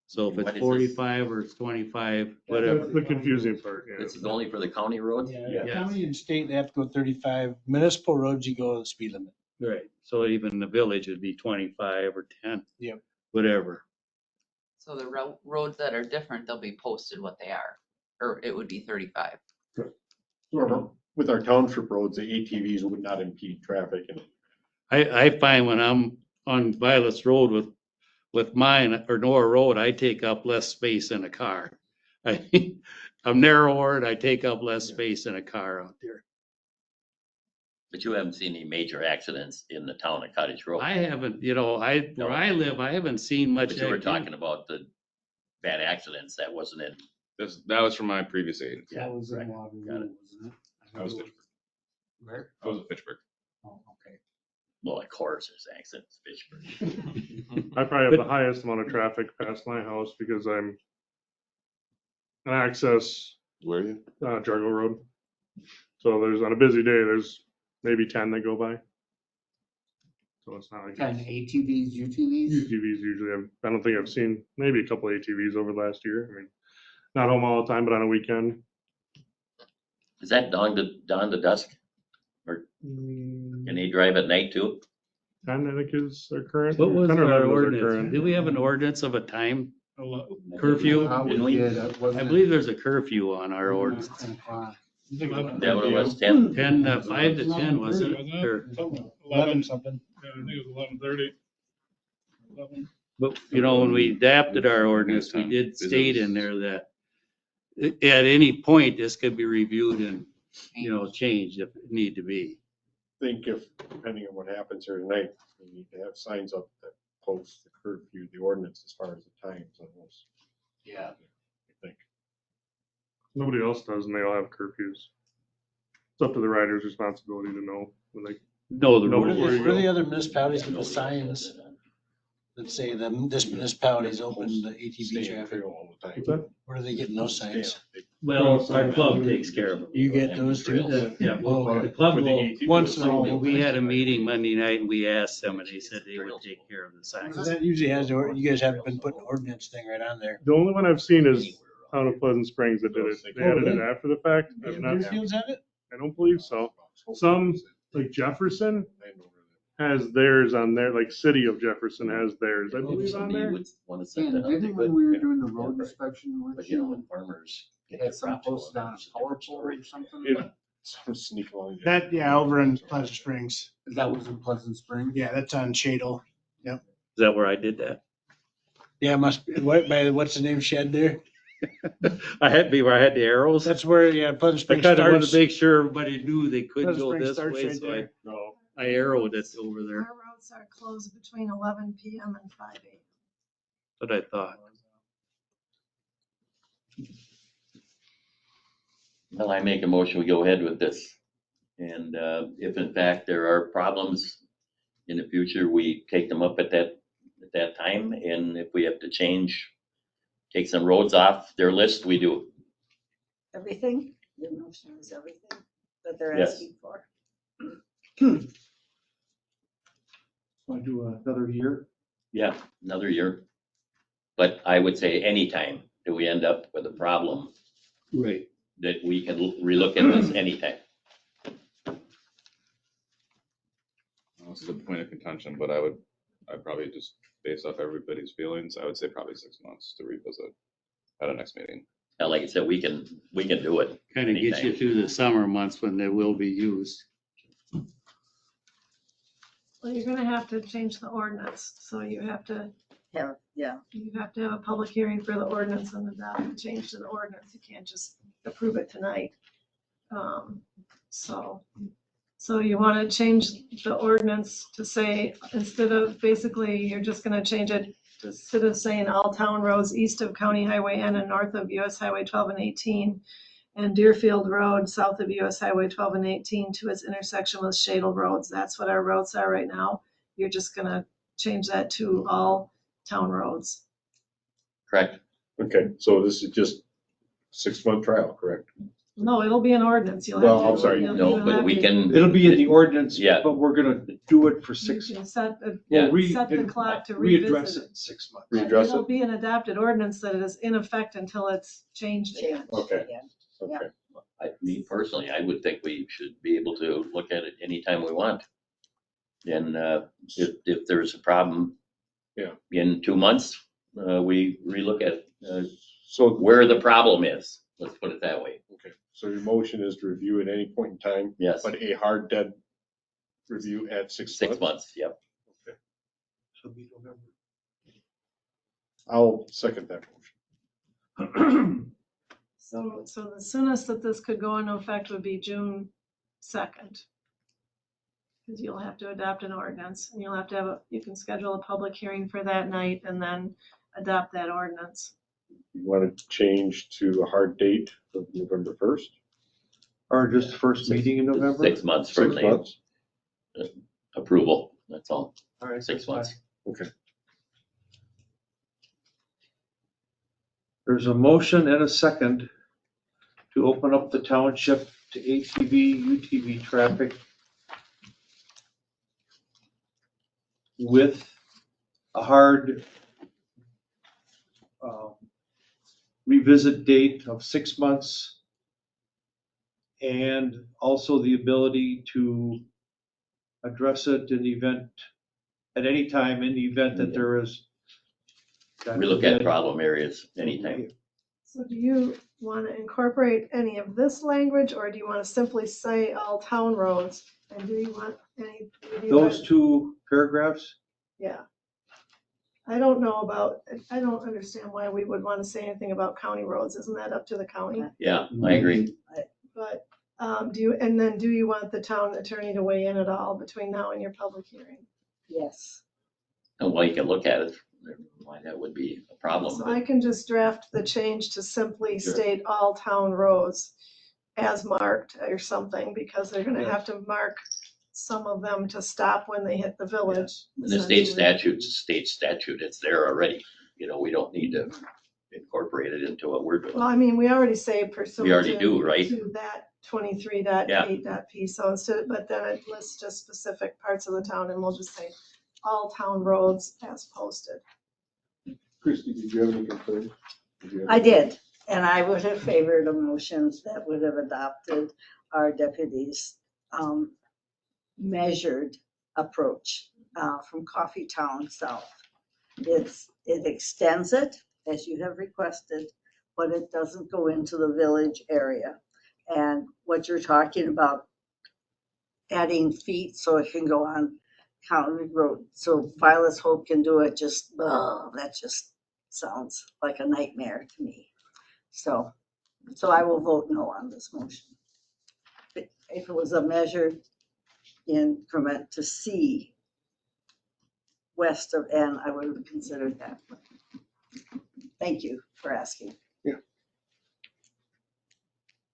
So if What it's is 45 or it's 25, whatever. That's the confusing part, This is only for the county roads? Yeah, Yes. county and state, they have to go 35. Municipal roads, you go the speed limit. Right, so even the village would be 25 or 10. Yep. Whatever. So the roads that are different, they'll be posted what they are, or it would be 35. With our township roads, the ATVs would not impede traffic and I find when I'm on Violet's Road with mine or Nora Road, I take up less space in a car. I'm narrower and I take up less space in a car out there. But you haven't seen any major accidents in the town of Cottage Grove. I haven't, where I live, I haven't seen much. But you were activity. talking about the bad accidents. That wasn't in. That was from my previous agency. Yeah, That was in right. Waterloo, Got it. wasn't it? I was Fitchburg. Where? I was at Fitchburg. Oh, okay. Well, of course, there's accidents, Fitchburg. I probably have the highest amount of traffic past my house because I'm an access Where are you? Jargo Road. So there's, on a busy day, there's maybe 10 that go by. So it's not like And ATVs, UTVs? UTVs usually. I don't think I've seen maybe a couple ATVs over the last year. I mean, not home all the time, but on a weekend. Is that dawn to dusk? Or can they drive at night too? 10, I think, is our current. What was 10 or our 11 is ordinance? current. Do we have an ordinance of a time curfew? We we? did, I wasn't it? believe there's a curfew on our ordinance. 10 o'clock. Is that what it was, 10? 10, 5 to 10, was it? Or- 11 something. Yeah, I think it was 11:30. 11. But, when we adapted our ordinance, we did state in there that at any point, this could be reviewed and, changed if it need to be. think if, depending on what happens here tonight, we need to have signs up that post the curfew, the ordinance as far as the times on those. Yeah. I think. Nobody else does, and they all have curfews. It's up to the rider's responsibility to know when they. No, the No, What are rules. where you the go. other municipalities with the signs that say that this municipality is open to ATV Stay in traffic? trail all the time. What's that? Where are they getting those Stay signs? up. They Well, our club takes care of it. You get those too? Yeah, well, Oh, the club For the will, AT. Once in a while. we had a meeting Monday night and we asked them and they said they would take care of the signs. That usually has, you guys haven't been putting the ordinance thing right on there. The only one I've seen is Town of Pleasant Springs that did it. They added it after the fact. I've not, Deerfield's at it? I don't believe so. Some, like Jefferson has theirs on there, like City of Jefferson has theirs, I believe on there. Want to set Yeah, that up, they didn't when could. we were doing the road inspection, But you know, when farmers get their had some crops posted going, on a power pole or something? Sneak along. That, yeah, over in Pleasant Springs. That was in Pleasant Springs? Yeah, that's on Shadle. Is that where I did that? Yeah, must be, what, by, what's the name shed there? I had to be where I had the arrows. That's where, yeah, Pleasant I Springs kind of wanted starts. to make sure everybody knew they couldn't Pleasant go Springs this starts way, right so there. No. I arrowed it over there. Our roads are closed between 11 PM and 5 AM. But I thought, Well, I make a motion, we go ahead with this. And if in fact there are problems in the future, we take them up at that time. And if we have to take some roads off their list, we do. Everything? Your motion is everything that they're Yes. asking for. Want to do another year? Yeah, another year. But I would say anytime that we end up with a problem, right. that we can relook at this anytime. This is a point of contention, but I'd probably just, based off everybody's feelings, I would say probably 6 months to revisit at a next meeting. And like I said, we can do it. Kind of gets you anytime. through the summer months when they will be used. Well, you're gonna have to change the ordinance, so you have to Yeah, have a public hearing for the ordinance and adopt a change to the ordinance. You can't just approve it tonight. So you want to change the ordinance to say, instead of, basically, you're just gonna change it, instead of saying all town roads east of County Highway N and north of US Highway 12 and 18, and Deerfield Road south of US Highway 12 and 18 to its intersection with Shadle Roads. That's what our roads are right now. You're just gonna change that to all town roads. Correct. Okay, so this is just 6-month trial, correct? No, it'll be an ordinance. You'll Well, have to. I'm sorry. you'll- No, you'll but have we to- can, It'll be in the ordinance, Yeah. but we're gonna do it for You 6. can set the, Yeah. set the clock to Readdress revisit it it. in 6 months. Readdress It'll it? be an adopted ordinance that is in effect until it's changed again. Okay, yeah. okay. me personally, I would think we should be able to look at it anytime we want. And if there's a problem. Yeah. In 2 months, we relook at So, where the problem is. Let's put it that way. okay, so your motion is to review at any point in time, Yes, but a hard dead review at 6 months? 6 months, yep. So it'll be November. I'll second that motion. So the soonest that this could go into effect would be June 2nd. Because you'll have to adopt an ordinance and you'll have to have you can schedule a public hearing for that night and then adopt that ordinance. You want to change to a hard date of November 1st? Or just first meeting in November? 6 months for 6 the months? approval, that's all. All right, 6 that's months. fine. Okay. There's a motion and a second to open up the township to ATV, UTV traffic with a hard revisit date of 6 months and also the ability to address it in the event, at any time in the event that there is. Relook at problem areas anytime. So do you want to incorporate any of this language or do you want to simply say all town roads? And do you want any? do you Those want- 2 paragraphs? Yeah. I don't understand why we would want to say anything about county roads. Isn't that up to the county? Yeah, I agree. But do you want the town attorney to weigh in at all between now and your public hearing? Yes. And while you can look at it, why that would be a problem. So but- I can just draft the change to simply Sure. state all town roads as marked or something, because they're gonna Yeah. have to mark some of them to stop when they hit the village. And the state essentially. statute's a state statute, it's there already, we don't need to incorporated into what we're Well, doing. I mean, we already say pursuant. We already to- do, right? To that 23.8.p, so instead, but then it lists just specific parts of the town, and we'll just say all town roads as posted. Christie, did you have any concerns? I did, and I would have favored a motion that would have adopted our deputies' measured approach from Coffee Town south. It extends it, as you have requested, but it doesn't go into the village area. And what you're talking about, adding feet so it can go on County Road, so Violet's Hope can do it, that just sounds like a nightmare to me. So I will vote no on this motion. If it was a measured increment to C west of N, I would have considered that. Thank you for asking.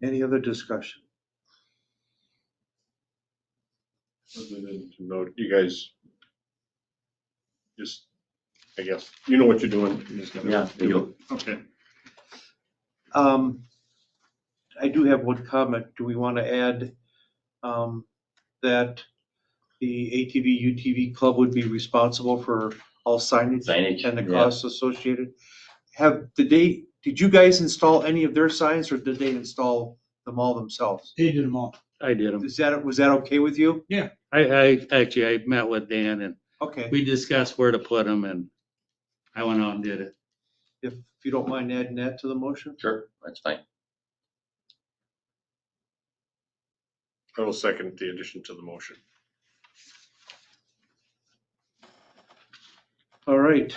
Any other discussion? Other than to note, you guys just, I guess, you know what you're doing. You just gotta Yeah, we do it. Okay. I do have one comment. Do we want to add that the ATV UTV club would be responsible for all signage Signage, and the yeah. costs associated? Did you guys install any of their signs, or did they install them all themselves? They did them all. I did them. Was that okay with you? I met with Dan and Okay, we discussed where to put them and I went out and did it. if you don't mind adding that to the motion? Sure, that's fine. I will second the addition to the motion. All right.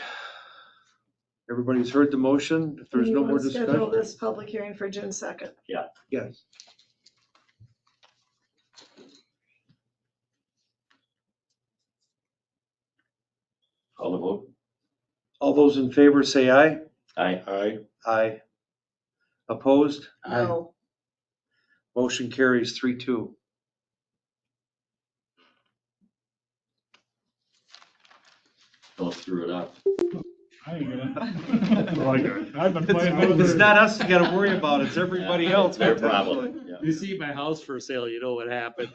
Everybody's heard the motion. If there's You no wanna more Schedule discussion? this public hearing for June 2nd. Yes. Call the vote. All those in favor say aye. Aye. Aye. Aye. Opposed? No, Motion carries 3-2. Don't screw it up. I ain't gonna. I've been playing It's with not us you gotta worry about, it's everybody else. It's their problem. Yeah. You see my house for sale, you know what happened.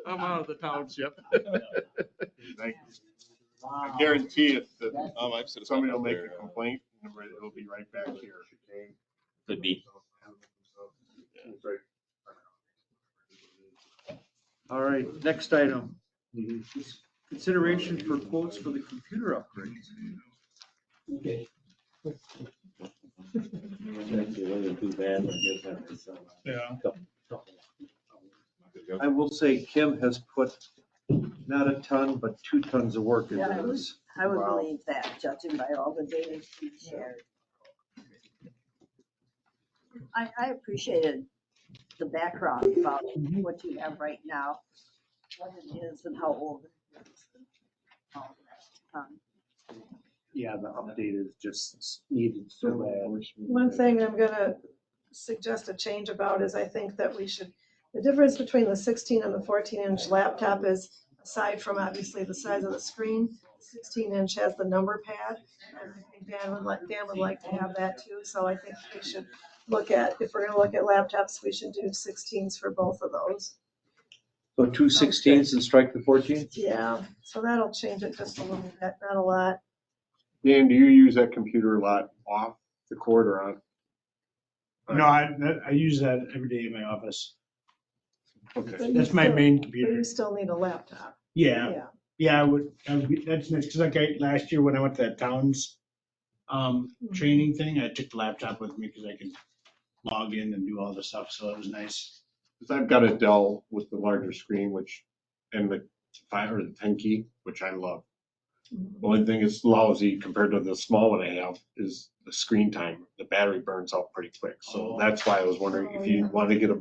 I'm out of the township. Thank you. I guarantee it that I've set a somebody spot will make there. a complaint and it'll be right back here. Could be. All right, next item. Consideration for quotes for the computer upgrades. Yeah. I will say Kim has put not a ton, but 2 tons of work Yeah, into this. I would believe that, judging by all the data she shared. I appreciated the background about what you have right now, what it is and how old it is. All that. Yeah, the update is just needed so bad. one thing I'm gonna suggest a change about is I think that we should, the difference between the 16 and the 14-inch laptop is, aside from obviously the size of the screen, 16-inch has the number pad. And I think Dan would like to have that too, so I think we should look at, if we're gonna look at laptops, we should do 16s for both of those. So 2 16s and strike the 14? Yeah, so that'll change it just a little bit, not a lot. Dan, do you use that computer a lot off the cord or on? No, I use that every day in my office. Okay. But you That's my still- main But computer. you still need a laptop. Yeah, Yeah. yeah, I would be, that's nice, cause like last year when I went to that towns, training thing, I took the laptop with me cause I could log in and do all the stuff, so it was nice. Because I've got a Dell with the larger screen, and the 5 or the 10 key, which I love. The only thing that's lousy compared to the small one I have is the screen time. The battery burns out pretty quick. So that's why I was wondering if you want to get a.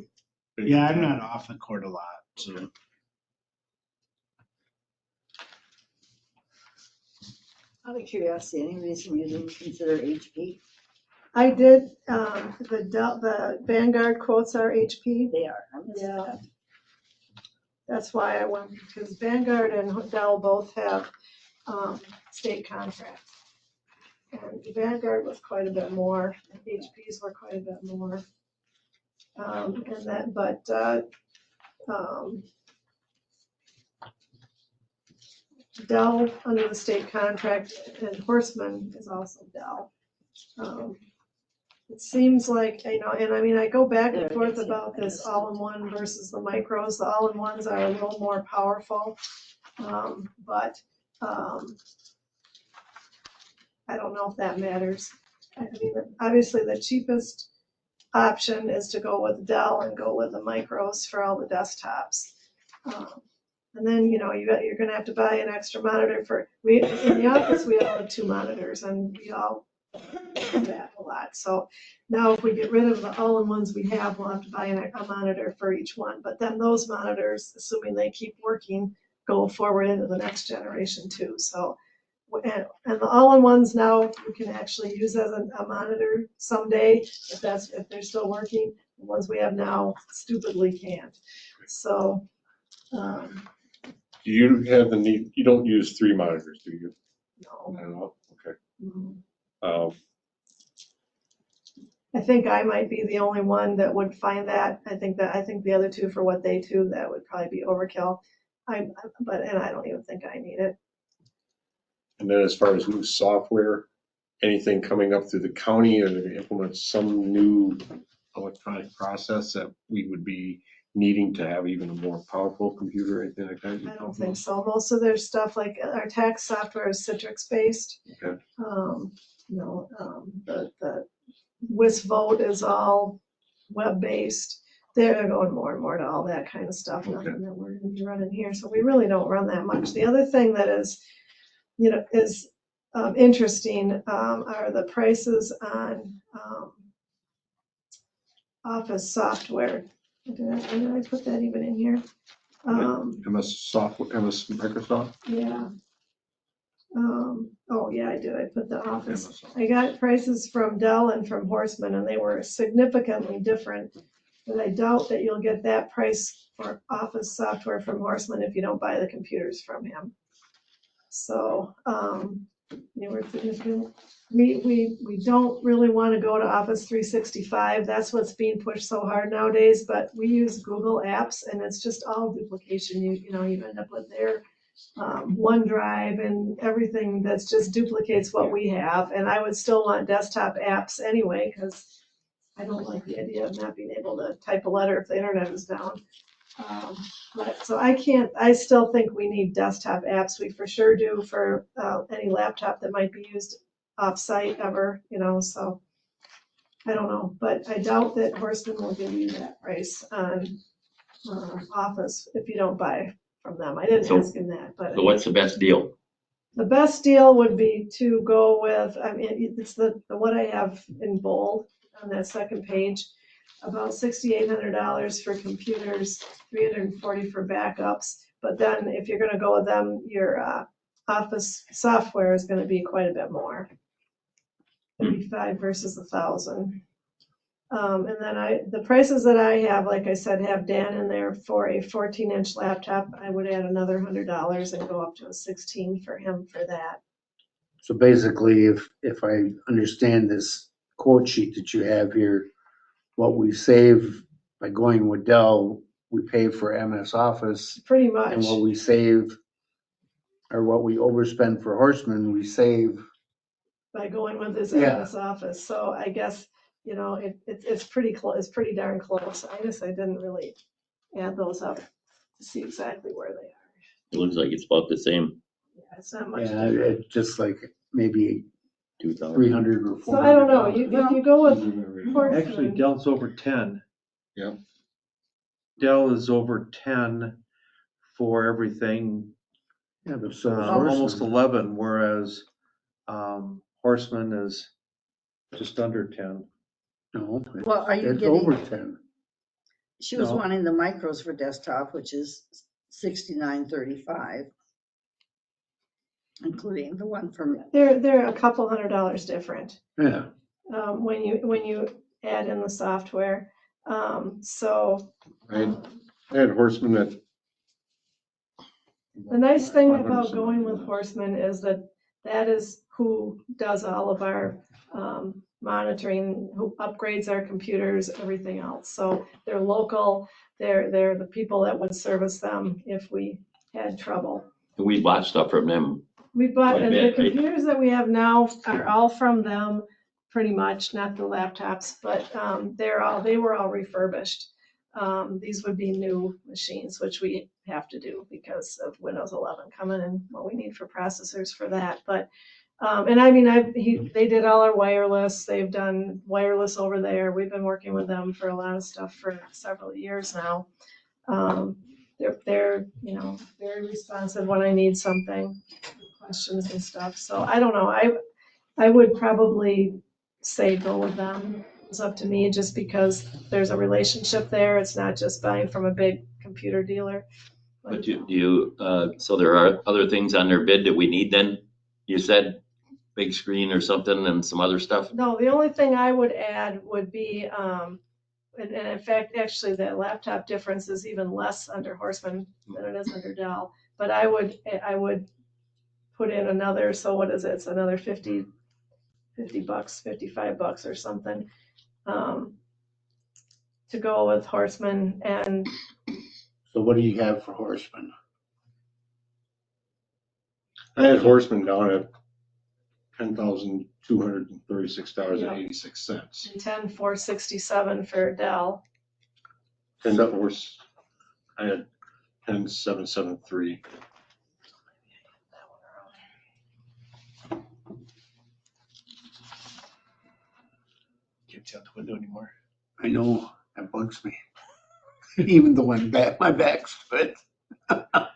bigger Yeah, I'm tab. not off the court a lot, so. Out of curiosity, any reason you didn't consider HP? I did, the Vanguard quotes are HP. They are. I missed Yeah. that. That's why I went, because Vanguard and Dell both have state contracts. And Vanguard was quite a bit more, and HPs were quite a bit more. And that, but, Dell under the state contract, and Horseman is also Dell. It seems like, you know, and I mean, I go back and forth about this all-in-one versus the micros. The all-in-ones are a little more powerful, but I don't know if that matters. I mean, obviously, the cheapest option is to go with Dell and go with the micros for all the desktops. And then, you know, you're gonna have to buy an extra monitor in the office, we all have 2 monitors, and we all do that a lot. So now if we get rid of the all-in-ones we have, we'll have to buy a monitor for each one. But then those monitors, assuming they keep working, go forward into the next generation too. So, and the all-in-ones now you can actually use as a monitor someday if they're still working. The ones we have now stupidly can't. So, Do you have the need, you don't use 3 monitors, do you? no. I don't know, okay. Mhm. Um, I think I might be the only one that would find that. I think the other two, for what they do, that would probably be overkill. And I don't even think I need it. And then as far as new software, anything coming up through the county, or to implement some new electronic process that we would be needing to have even a more powerful computer or anything like that? I don't think so. Most of their stuff, like our tax software, is Citrix based. Okay. The WisVote is all web based. They're going more and more to all that kind of stuff. Okay. Nothing that we're gonna be running here. So we really don't run that much. The other thing that is, you know, is interesting are the prices on Office software. Did I put that even in here? MS Microsoft? Yeah. Oh, yeah, I did. I put the Office. MS. I got prices from Dell and from Horseman, and they were significantly different. But I doubt that you'll get that price for Office software from Horseman if you don't buy the computers from him. So, they were significant. We don't really want to go to Office 365. That's what's being pushed so hard nowadays, but we use Google Apps, and it's just all duplication. You end up with their OneDrive and everything that's just duplicates what we have. And I would still want desktop apps anyway, because I don't like the idea of not being able to type a letter if the internet is down. I still think we need desktop apps. We for sure do for any laptop that might be used off-site ever, so I don't know. But I doubt that Horseman will give you that price on Office if you don't buy from them. I didn't ask him that, but. So what's the best deal? The best deal would be to go with, I mean, it's the what I have in bold on that second page, about $6,800 for computers, $340 for backups. But then if you're gonna go with them, your Office software is gonna be quite a bit more. 55 versus 1,000. And then the prices that I have, like I said, have Dan in there for a 14-inch laptop. I would add another $100 and go up to a 16 for him for that. So basically, if I understand this quote sheet that you have here, what we save by going with Dell, we pay for MS Office, Pretty much. and what we save, or what we overspend for Horseman, we save. By going with his Yeah. MS Office. So I guess, it's pretty close, it's pretty darn close. I didn't really add those up to see exactly where they are. It looks like it's about the same, Yeah, it's not much. Yeah, it's just like maybe 2,000. 300 or 400. So I don't know, if you go with Horseman. Actually, Dell's over 10. Yeah. Dell is over 10 for everything, Yeah, but so is almost Horseman. 11, whereas Horseman is just under 10. No, Well, are you it's over getting, 10. she was No. wanting the micros for desktop, which is $69.35, including the one from, They're a couple $100 different, Yeah, when you add in the software. So. I had Horseman at. The nice thing about going with Horseman is that is who does all of our monitoring, who upgrades our computers, everything else. So they're local, they're the people that would service them if we had trouble. We bought stuff from them. We bought, Quite a and the bit, right? computers that we have now are all from them, pretty much, not the laptops, but they were all refurbished. These would be new machines, which we have to do because of Windows 11 coming and what we need for processors for that. But, and I mean, they did all our wireless, they've done wireless over there. We've been working with them for a lot of stuff for several years now. They're, you know, very responsive when I need something, questions and stuff. So I don't know, I would probably say go with them. It's up to me just because there's a relationship there. It's not just buying from a big computer dealer. But so there are other things on their bid that we need then? You said big screen or something and some other stuff? No, the only thing I would add would be, and in fact, actually, the laptop difference is even less under Horseman than it is under Dell. But I would put in another, so what is it? It's another $50, $55 or something, to go with Horseman. And So what do you have for Horseman? I had Horseman down at $10,236.86. 10,467 for Dell. And that was, I had 10,773. Can't see out the window anymore. I know, that bugs me. Even though my back's fit. I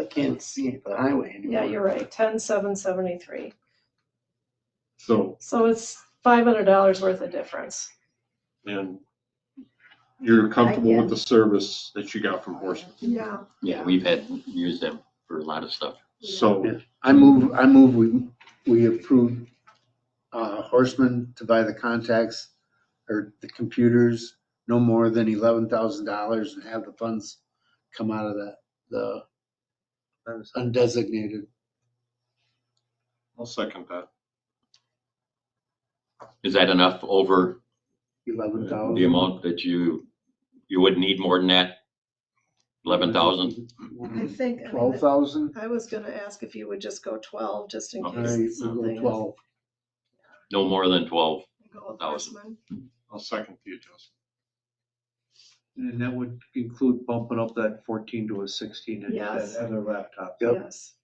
can't see the highway anymore. Yeah, you're right, 10,773. So, So it's $500 worth of difference. and you're comfortable with the service that you got from Horseman? Yeah. Yeah, we've used them for a lot of stuff. So, Yeah. I move we approve Horseman to buy the contacts or the computers no more than $11,000 and have the funds come out of the undesignated. I'll second that. Is that enough over the 11,000. amount that you would need more than that? 11,000? I think, 12,000? I was gonna ask if you would just go 12, just in All case right, we'll something. go 12. No more than 12. Go with Horseman. I'll second the adjustment. And that would include bumping up that 14 to a 16 inch, Yes. that other laptop. Yes.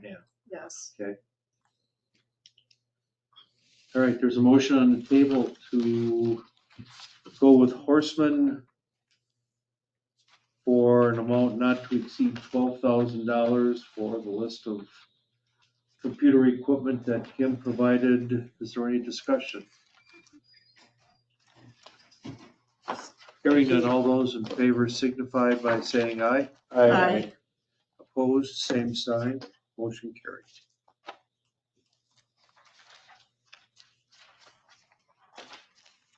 Yeah. Yes. All right, there's a motion on the table to go with Horseman for an amount not to exceed $12,000 for the list of computer equipment that Kim provided. Is there any discussion? Hearing none, all those in favor signify by saying aye. Aye. Opposed, same sign, motion carried.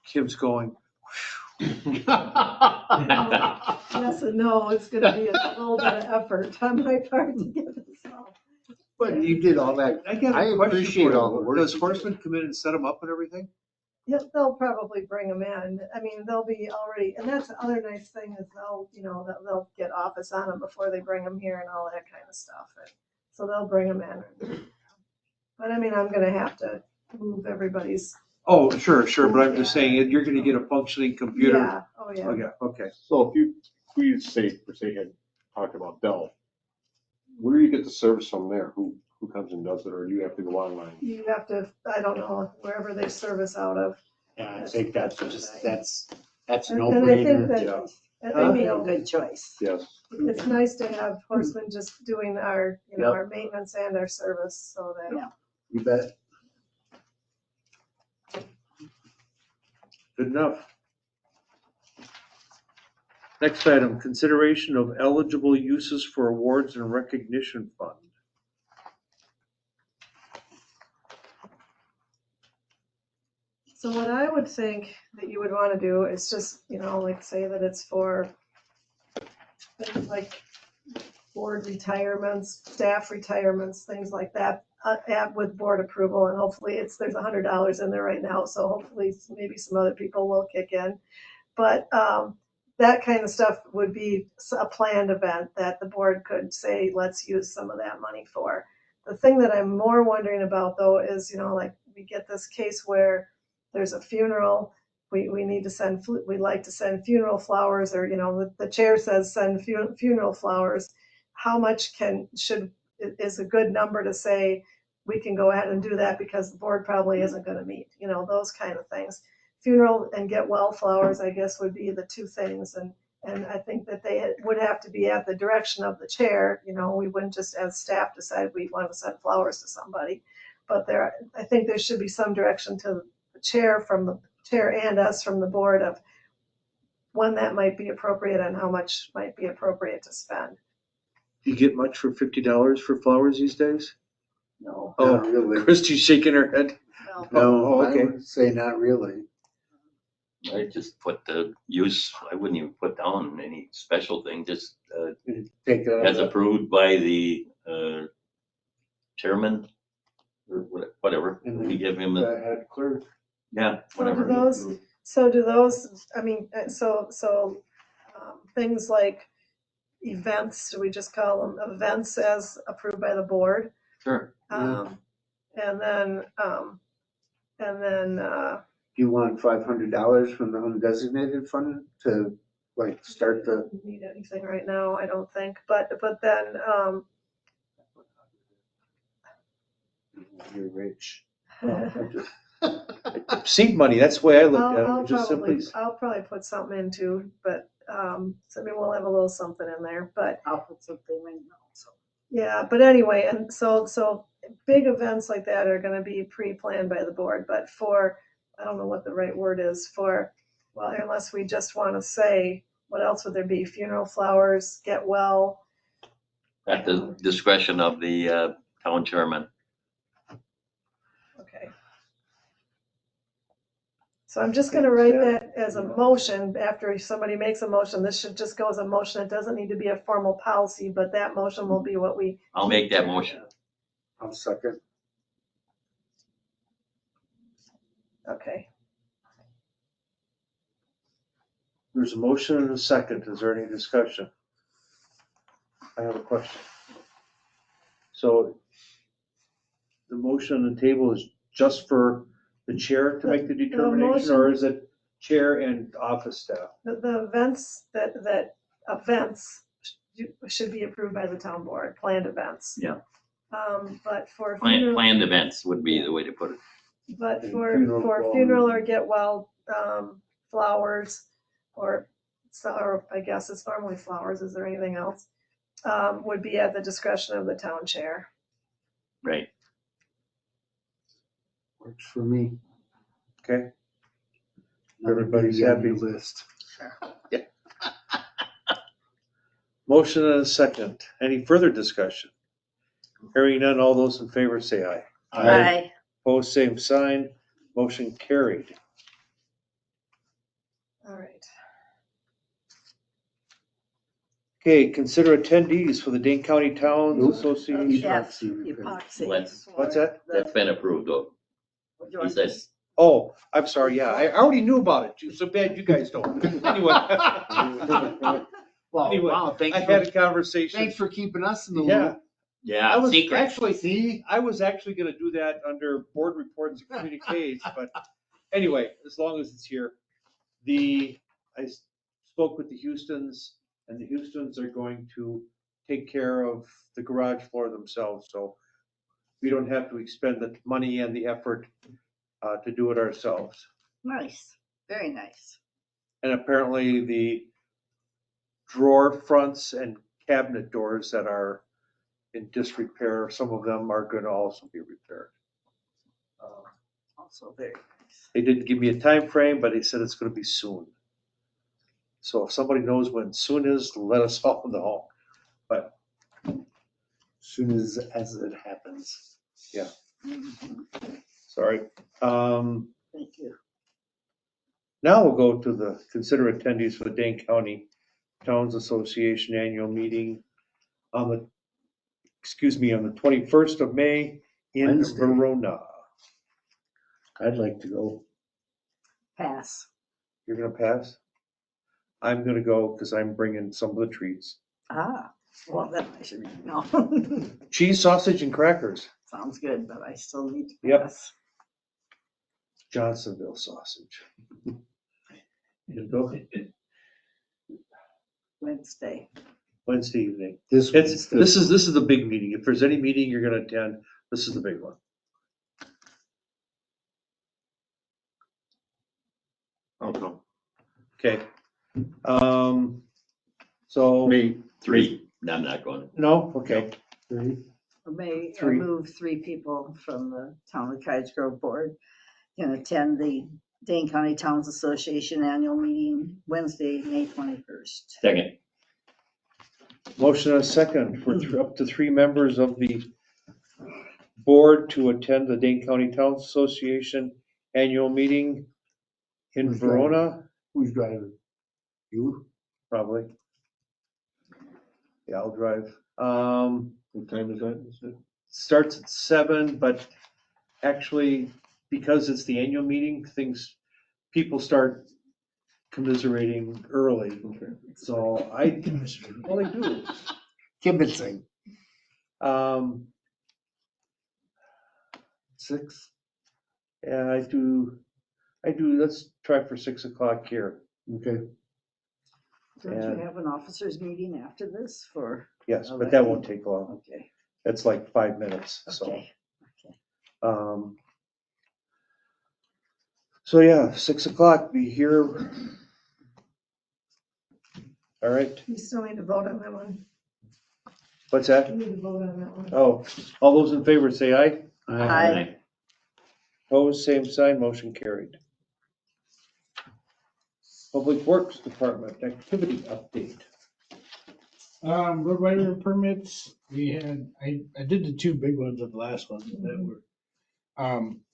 Kim's going. Yes and no, it's gonna be a little bit of effort on my part to get this off. But you did all that. I got I a question appreciate for all the you. work Does you Horseman come in and set them up and everything? Yeah, they'll probably bring them in. I mean, they'll be already, and that's the other nice thing is they'll get Office on them before they bring them here and all that kind of stuff. And so they'll bring them in. But I mean, I'm gonna have to move everybody's. Oh, sure, but I'm just saying, you're gonna get a functioning computer. Yeah, oh yeah. Okay. So if we say had talked about Dell, where do you get the service from there? Who comes and does it, or do you have to go online? You have to, I don't know, wherever they service out of. Yeah, I think that's a And no I think brainer. that, Yeah. I Maybe a mean, good choice. Yes. it's nice to have Horseman just doing our, Yep. our maintenance and our service so that. Yeah. You bet. Good enough. Next item, consideration of eligible uses for awards and recognition fund. So what I would think that you would want to do is just, like say that it's for things like board retirements, staff retirements, things like that, with board approval, and hopefully there's $100 in there right now, so hopefully maybe some other people will kick in. But that kind of stuff would be a planned event that the board could say, let's use some of that money for. The thing that I'm more wondering about though is, like we get this case where there's a funeral, we need to send, we like to send funeral flowers, or, the chair says send funeral flowers. How much is a good number to say we can go ahead and do that because the board probably isn't gonna meet, those kind of things. Funeral and get well flowers, I guess, would be the two things, and I think that they would have to be at the direction of the chair. We wouldn't just as staff decide we want to send flowers to somebody, but I think there should be some direction to the chair, from the chair and us from the board, of when that might be appropriate and how much might be appropriate to spend. Do you get much for $50 for flowers these days? No. Oh, Not really. Christie's shaking her head. No, I okay. would say not really. I just put the use, I wouldn't even put down any special thing, just Take it as approved by the chairman or whatever. And We give him the a, head clerk. yeah, So do whatever. those, I mean, things like events, do we just call them events as approved by the board? Sure. And then, Do you want $500 from the undesignated fund to start the? don't need anything right now, I don't think, but then, You're rich. Seed money, that's the way I looked at it. Just simply, I'll probably put something in too, but, so maybe we'll have a little something in there, but. I'll put something in also. Yeah, but anyway, and so big events like that are gonna be pre-planned by the board, but I don't know what the right word is well, unless we just wanna say, what else would there be? Funeral flowers, get well. At the discretion of the town chairman. Okay. So I'm just gonna write that as a motion. After somebody makes a motion, this should just go as a motion. It doesn't need to be a formal policy, but that motion will be what we. I'll make that motion. I'll second. Okay. there's a motion and a second. Is there any discussion? I have a question. So the motion on the table is just for the chair to make the determination, motion- or is it chair and office staff? The events events should be approved by the town board, planned events. Yeah. But for funeral, Planned events would be the way to put it. but And for funeral funeral or get well, flowers, or I guess it's normally flowers, is there anything else? Would be at the discretion of the town chair. Right. Works for me. Okay, Everybody's Everybody's on happy. your list. motion and a second. Any further discussion? Hearing none, all those in favor say aye. Aye. Opposed, same sign. Motion carried. All right. Okay, consider attendees for the Dane County Towns Nope. Association. Yes, Epoxy repair. epoxy. Let's- What's that? That's been approved though. He says, Oh, I'm sorry, yeah, I already knew about it. So bad you guys don't. Anyway. Well, Anyway, wow, I had a conversation. thanks for keeping us in the Yeah. loop. yeah, I was secret. actually, I was actually gonna do that under board reports and communiques, but anyway, as long as it's here. I spoke with the Houstons, and the Houstons are going to take care of the garage floor themselves, so we don't have to expend the money and the effort to do it ourselves. Nice, very nice. And apparently the drawer fronts and cabinet doors that are in disrepair, some of them are gonna also be repaired. Also very nice. They didn't give me a time frame, but they said it's gonna be soon. So if somebody knows when soon is, let us all know. But Soon as it happens. yeah, Mhm. sorry. Thank you. Now we'll go to the consider attendees for the Dane County Towns Association Annual Meeting on the, excuse me, on the 21st of May in Wednesday. Verona. I'd like to go. Pass. You're gonna pass? I'm gonna go because I'm bringing some of the treats. Well, then I should, no. Cheese, sausage, and crackers. Sounds good, but I still need to Yep. pass. Johnsonville sausage. You go Wednesday. Wednesday evening. This This is the big meeting. If there's any meeting you're gonna attend, this is the big one. Okay. Okay. So, Me. 3. No, I'm not going. no, okay. May I Three. move 3 people from the Town of Cottage Grove Board can attend the Dane County Towns Association Annual Meeting Wednesday, May 21st. Second. Motion and a second for up to 3 members of the board to attend the Dane County Towns Association annual meeting in Who's Verona, Who's driving? You? probably. Yeah, I'll drive. What time is that? You said? Starts at 7, but actually, because it's the annual meeting, people start commiserating early. So I only do. Kibitzing. 6. Yeah, I do, let's try for 6 o'clock here. Okay. Don't Yeah. you have an officers meeting after this for? Yes, but that won't take long. Okay, It's like 5 minutes, so. okay. So yeah, 6 o'clock, be here. All right, You still need to vote on that one. what's You that? need to vote on that one. Oh, all those in favor say aye. Aye. Opposed, same sign, motion carried. Public Works Department activity update. Road wider permits, we had, I did the 2 big ones of the last one that were.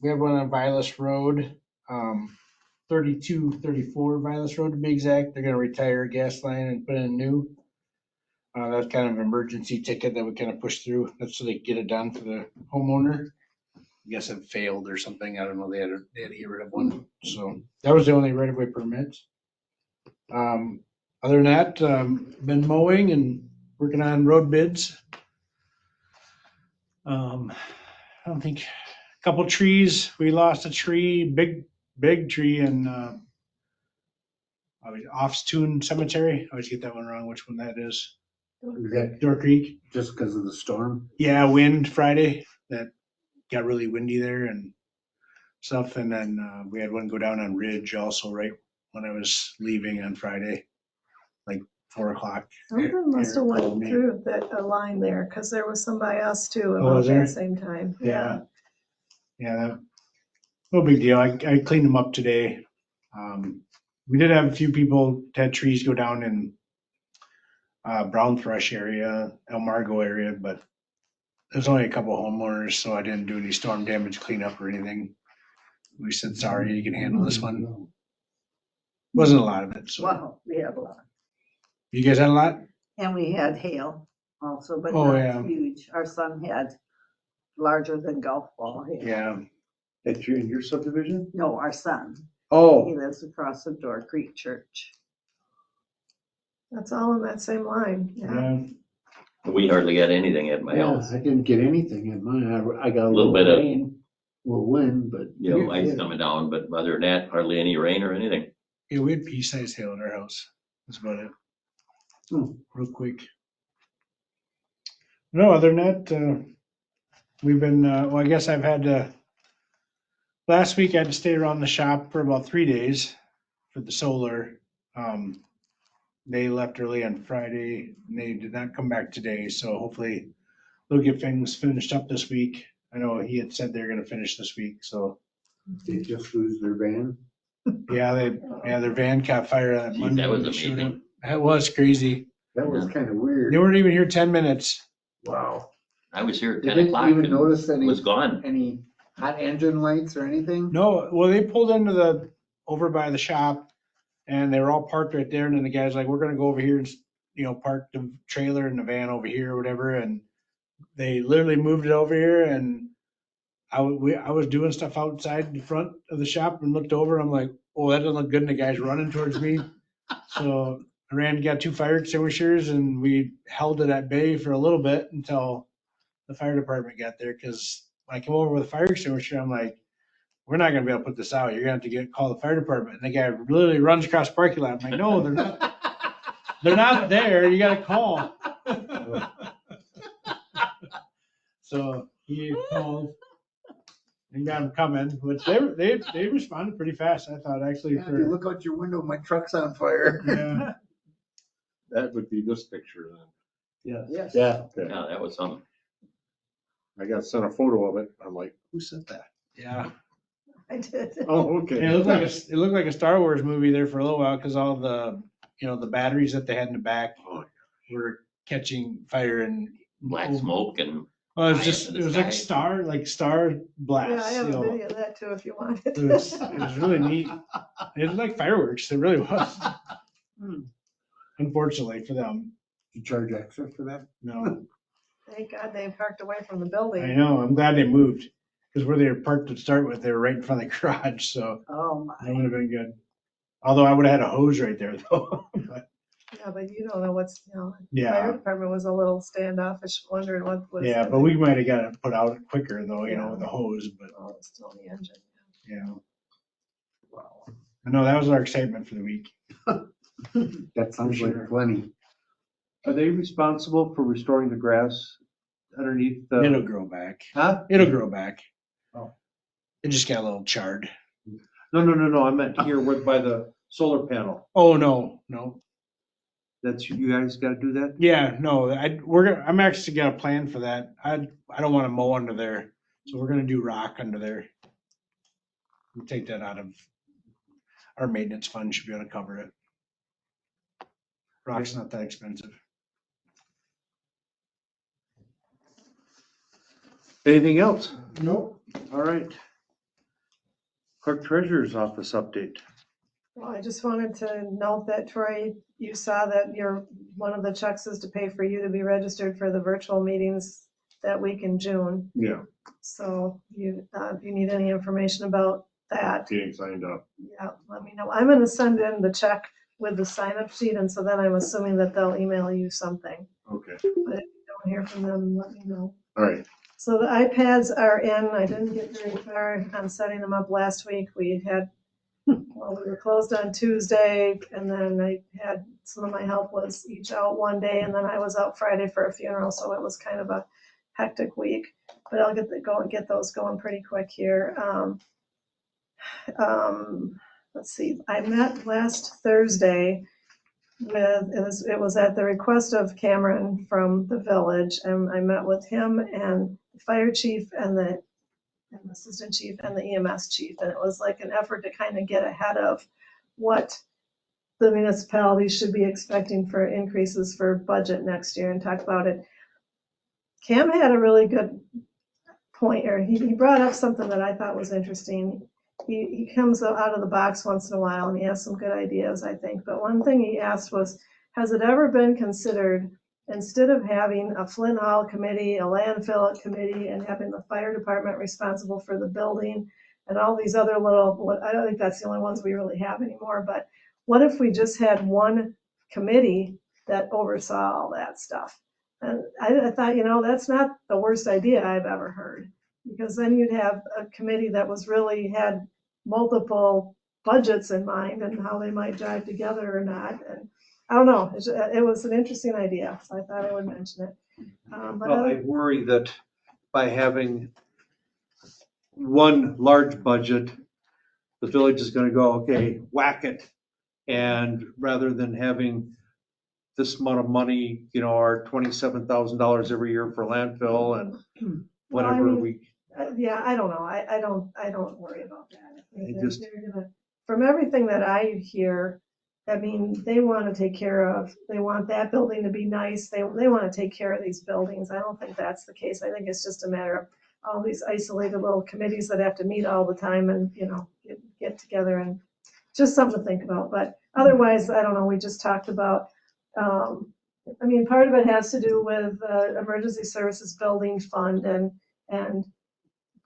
We have one on Vilas Road, 3234 Vilas Road to be exact. They're gonna retire a gas line and put in a new. That's kind of an emergency ticket that we kind of pushed through. That's so they can get it done for the homeowner. I guess it failed or something. I don't know. They had to get rid of one. So that was the only right of way permit. Other than that, been mowing and working on road bids. I don't think, a couple trees. We lost a tree, big tree in Offstoon Cemetery. I always get that one wrong, which one that is. Is that Door Creek. just because of the storm? Yeah, wind Friday. That got really windy there and stuff. And then we had one go down on Ridge also right when I was leaving on Friday, like 4 o'clock. Something must have Eric called went me. through that line there, because there was some by us too Oh, about was there? that same time. Yeah. Yeah, no big deal. I cleaned them up today. We did have a few people had trees go down in Brown Thrush area, El Margo area, but there's only a couple homeowners, so I didn't do any storm damage cleanup or anything. We said, sorry, you can handle this one. Wasn't a lot of it, so. Wow, we had a lot. You guys had a lot? And we had hail also, but Oh, not yeah. huge. Our son had larger than golf ball hail. Yeah. At in your subdivision? No, our son. He Oh, lives across the Door Creek Church. That's all in that same line, yeah. We hardly got anything at my Yeah, house. I didn't get anything in mine. I got a Little little bit of- rain, little wind, but. You know, ice coming down, but other than that, hardly any rain or anything. Yeah, we had pea-sized hail in our house. That's about it. Real quick. No, other than that, we've been, well, I guess I've had, last week I had to stay around the shop for about 3 days for the solar. They left early on Friday and they did not come back today, so hopefully they'll get things finished up this week. I know he had said they're gonna finish this week, so. They just lose their van. Yeah, their van caught fire on Geez, Monday. that was when they showed amazing. up. That was crazy. That was kind of weird. They weren't even here 10 minutes. Wow. I was here at You 10 didn't o'clock even and notice any, was gone. any hot engine lights or anything? No, well, they pulled into over by the shop and they were all parked right there. And then the guy's like, we're gonna go over here and parked the trailer and the van over here or whatever, and they literally moved it over here, and I was doing stuff outside the front of the shop and looked over, I'm like, oh, that doesn't look good, and the guy's running towards me. So I ran, got 2 fire extinguishers, and we held it at bay for a little bit until the fire department got there, because when I came over with a fire extinguisher, I'm like, we're not gonna be able to put this out. You're gonna have to call the fire department. And the guy literally runs across the parking lot. I'm like, no, they're not. They're not there. You gotta call. So he called and got them coming, which they responded pretty fast. I thought actually Yeah, you look out your window, my truck's on fire. Yeah. That would be this picture then. Yes. Yeah. Okay. Yeah, that was something. I got sent a photo of it. I'm like, who sent that? Yeah. I did. Oh, okay. It looked like a Star Wars movie there for a little while, because all the the batteries that they had in the back were catching fire and Black smoke and well, it was high just up it in the was like sky. star blasts. Yeah, I have you a know. video of that too if you want it. It was really neat. It was like fireworks. It really was. Unfortunately for them, You charge extra for that? no. Thank God they parked away from the building. I know. I'm glad they moved, because where they were parked to start with, they were right in front of the garage, so Oh, that my. would have been good. Although I would have had a hose right there though. But, Yeah, but you don't know what's, the yeah. fire department was a little standoffish, wondering what was. Yeah, but we might have got it put out quicker though, with the hose, but Oh, it's still in the engine. yeah. Wow. I know that was our excitement for the week. That sounds sure. like plenty. Are they responsible for restoring the grass underneath It'll the, grow back. huh? It'll grow back. Oh. It just got a little charred. No, I meant here with, by the solar panel. Oh, no. That's, you guys gotta do that? Yeah, no, I'm actually got a plan for that. I don't want to mow under there, so we're gonna do rock under there. We'll take that out of our maintenance fund, should be able to cover it. Rock's not that expensive. Anything else? Nope. All right. Clerk Treasurer's Office update. Well, I just wanted to note that Troy, you saw that one of the checks is to pay for you to be registered for the virtual meetings that week in June. Yeah, So if you need any information about that, getting signed up. yeah, let me know. I'm gonna send in the check with the sign-up sheet, and so then I'm assuming that they'll email you something. Okay, But if you don't hear from them, let me know. all right. So the iPads are in. I didn't get very far on setting them up last week. We were closed on Tuesday, and then I had some of my help was each out one day, and then I was out Friday for a funeral, so it was kind of a hectic week. But I'll get those going pretty quick here. Let's see. I met last Thursday it was at the request of Cameron from the village, and I met with him and the fire chief and the assistant chief and the EMS chief, and it was like an effort to kind of get ahead of what the municipalities should be expecting for increases for budget next year and talk about it. Cam had a really good point, or he brought up something that I thought was interesting. He comes out of the box once in a while and he has some good ideas, I think. But one thing he asked was, has it ever been considered, instead of having a Flint Hall committee, a landfill committee, and having the fire department responsible for the building and all these other I don't think that's the only ones we really have anymore, but what if we just had one committee that oversaw all that stuff? And I thought, that's not the worst idea I've ever heard, because then you'd have a committee that had multiple budgets in mind and how they might jive together or not. And I don't know, it was an interesting idea, so I thought I would mention it. Well, I worry that by having one large budget, the village is gonna go, okay, whack it. And rather than having this amount of money, our $27,000 every year for landfill and whatever yeah, I don't know. I don't worry about that. I From everything that I hear, they want to take care of, they want that building to be nice. They want to take care of these buildings. I don't think that's the case. I think it's just a matter of all these isolated little committees that have to meet all the time and, get together, and just something to think about. But otherwise, I don't know. We just talked about I mean, part of it has to do with emergency services building fund and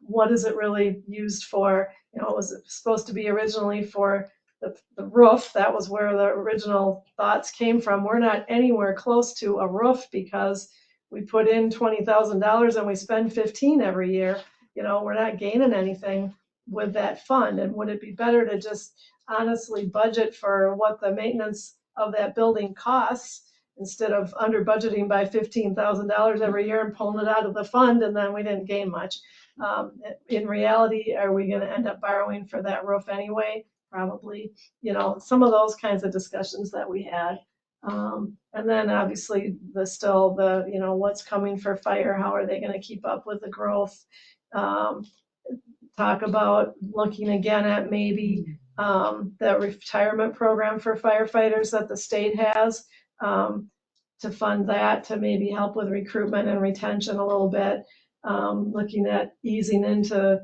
what is it really used for? You know, was it supposed to be originally for the roof? That was where the original thoughts came from. We're not anywhere close to a roof because we put in $20,000 and we spend 15 every year. You know, we're not gaining anything with that fund. And would it be better to just honestly budget for what the maintenance of that building costs instead of under budgeting by $15,000 every year and pulling it out of the fund and then we didn't gain much? In reality, are we gonna end up borrowing for that roof anyway? Probably, you know, some of those kinds of discussions that we had. And then obviously you know, what's coming for fire, how are they gonna keep up with the growth? Talk about looking again at maybe the retirement program for firefighters that the state has, to fund that, to maybe help with recruitment and retention a little bit. Looking at easing into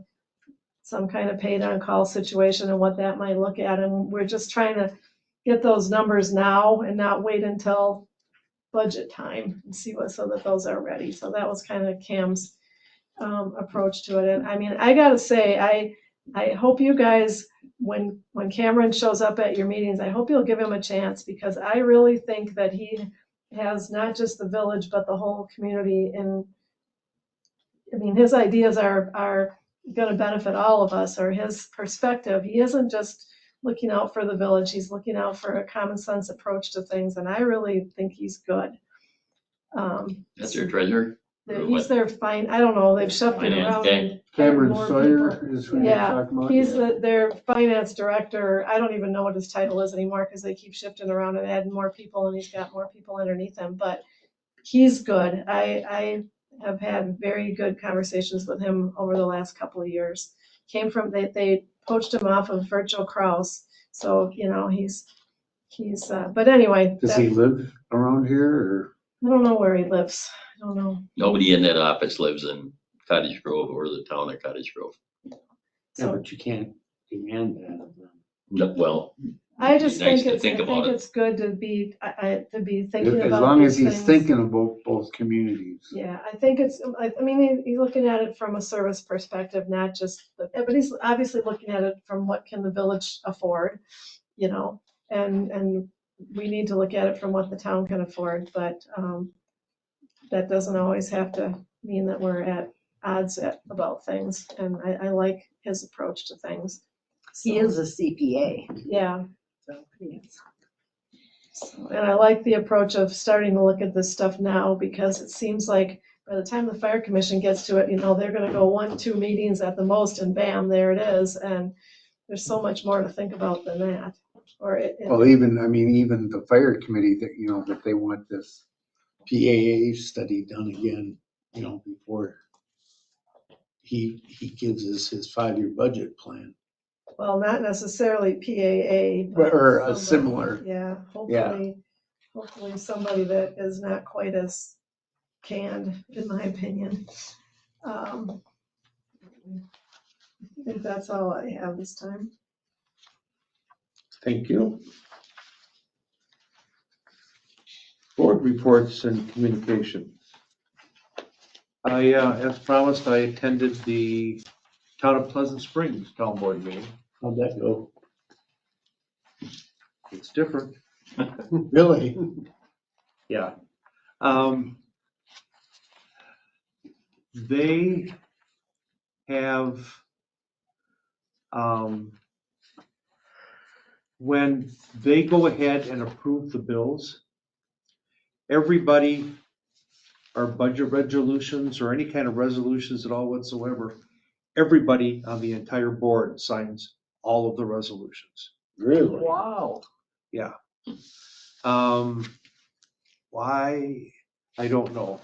some kind of paid on call situation and what that might look at. And we're just trying to get those numbers now and not wait until budget time and see so that those are ready. So that was kind of Cam's approach to it. And I mean, I gotta say, I hope you guys, when Cameron shows up at your meetings, I hope you'll give him a chance, because I really think that he has not just the village, but the whole community. And I mean, his ideas are gonna benefit all of us, or his perspective. He isn't just looking out for the village, he's looking out for a common sense approach to things, and I really think he's good. That's your treasurer? He's their I don't know, they've shifted Finance around. guy. and Cameron more Sawyer people. is who you're Yeah, talking about? he's their finance director. I don't even know what his title is anymore because they keep shifting around and adding more people, and he's got more people underneath him, but he's good. I have had very good conversations with him over the last couple of years. They poached him off of Virgil Kraus, so, you know, he's, but anyway. Does he live around here, or? I don't know where he lives. I don't know. Nobody in that office lives in Cottage Grove or the town of Cottage Grove. Yeah, So but you can't demand that of them. No, well, I just nice think to it's, think about it. it's good to be thinking As about long as these he's things. thinking about both communities. Yeah, I think I mean, he's looking at it from a service perspective, not just, but he's obviously looking at it from what can the village afford, you know, and we need to look at it from what the town can afford, but that doesn't always have to mean that we're at odds about things, and I like his approach to things. He is a CPA. Yeah. So he is. And I like the approach of starting to look at this stuff now, because it seems like by the time the fire commission gets to it, you know, they're gonna go 1-2 meetings at the most and bam, there it is. And there's so much more to think about than that. Well, even the fire committee that, you know, that they want this PAA study done again, you know, before he gives us his 5-year budget plan. Well, not necessarily PAA. Or a somebody- similar. Yeah, hopefully somebody that is not quite as canned, in my opinion. I think that's all I have this time. Thank you. Board reports and communications. As promised, I attended the Town of Pleasant Springs Town Board meeting. How'd that go? It's different. Really? Yeah. They have, when they go ahead and approve the bills, everybody, our budget resolutions or any kind of resolutions at all whatsoever, everybody on the entire board signs all of the resolutions. Really? Wow. Yeah. Why? I don't know.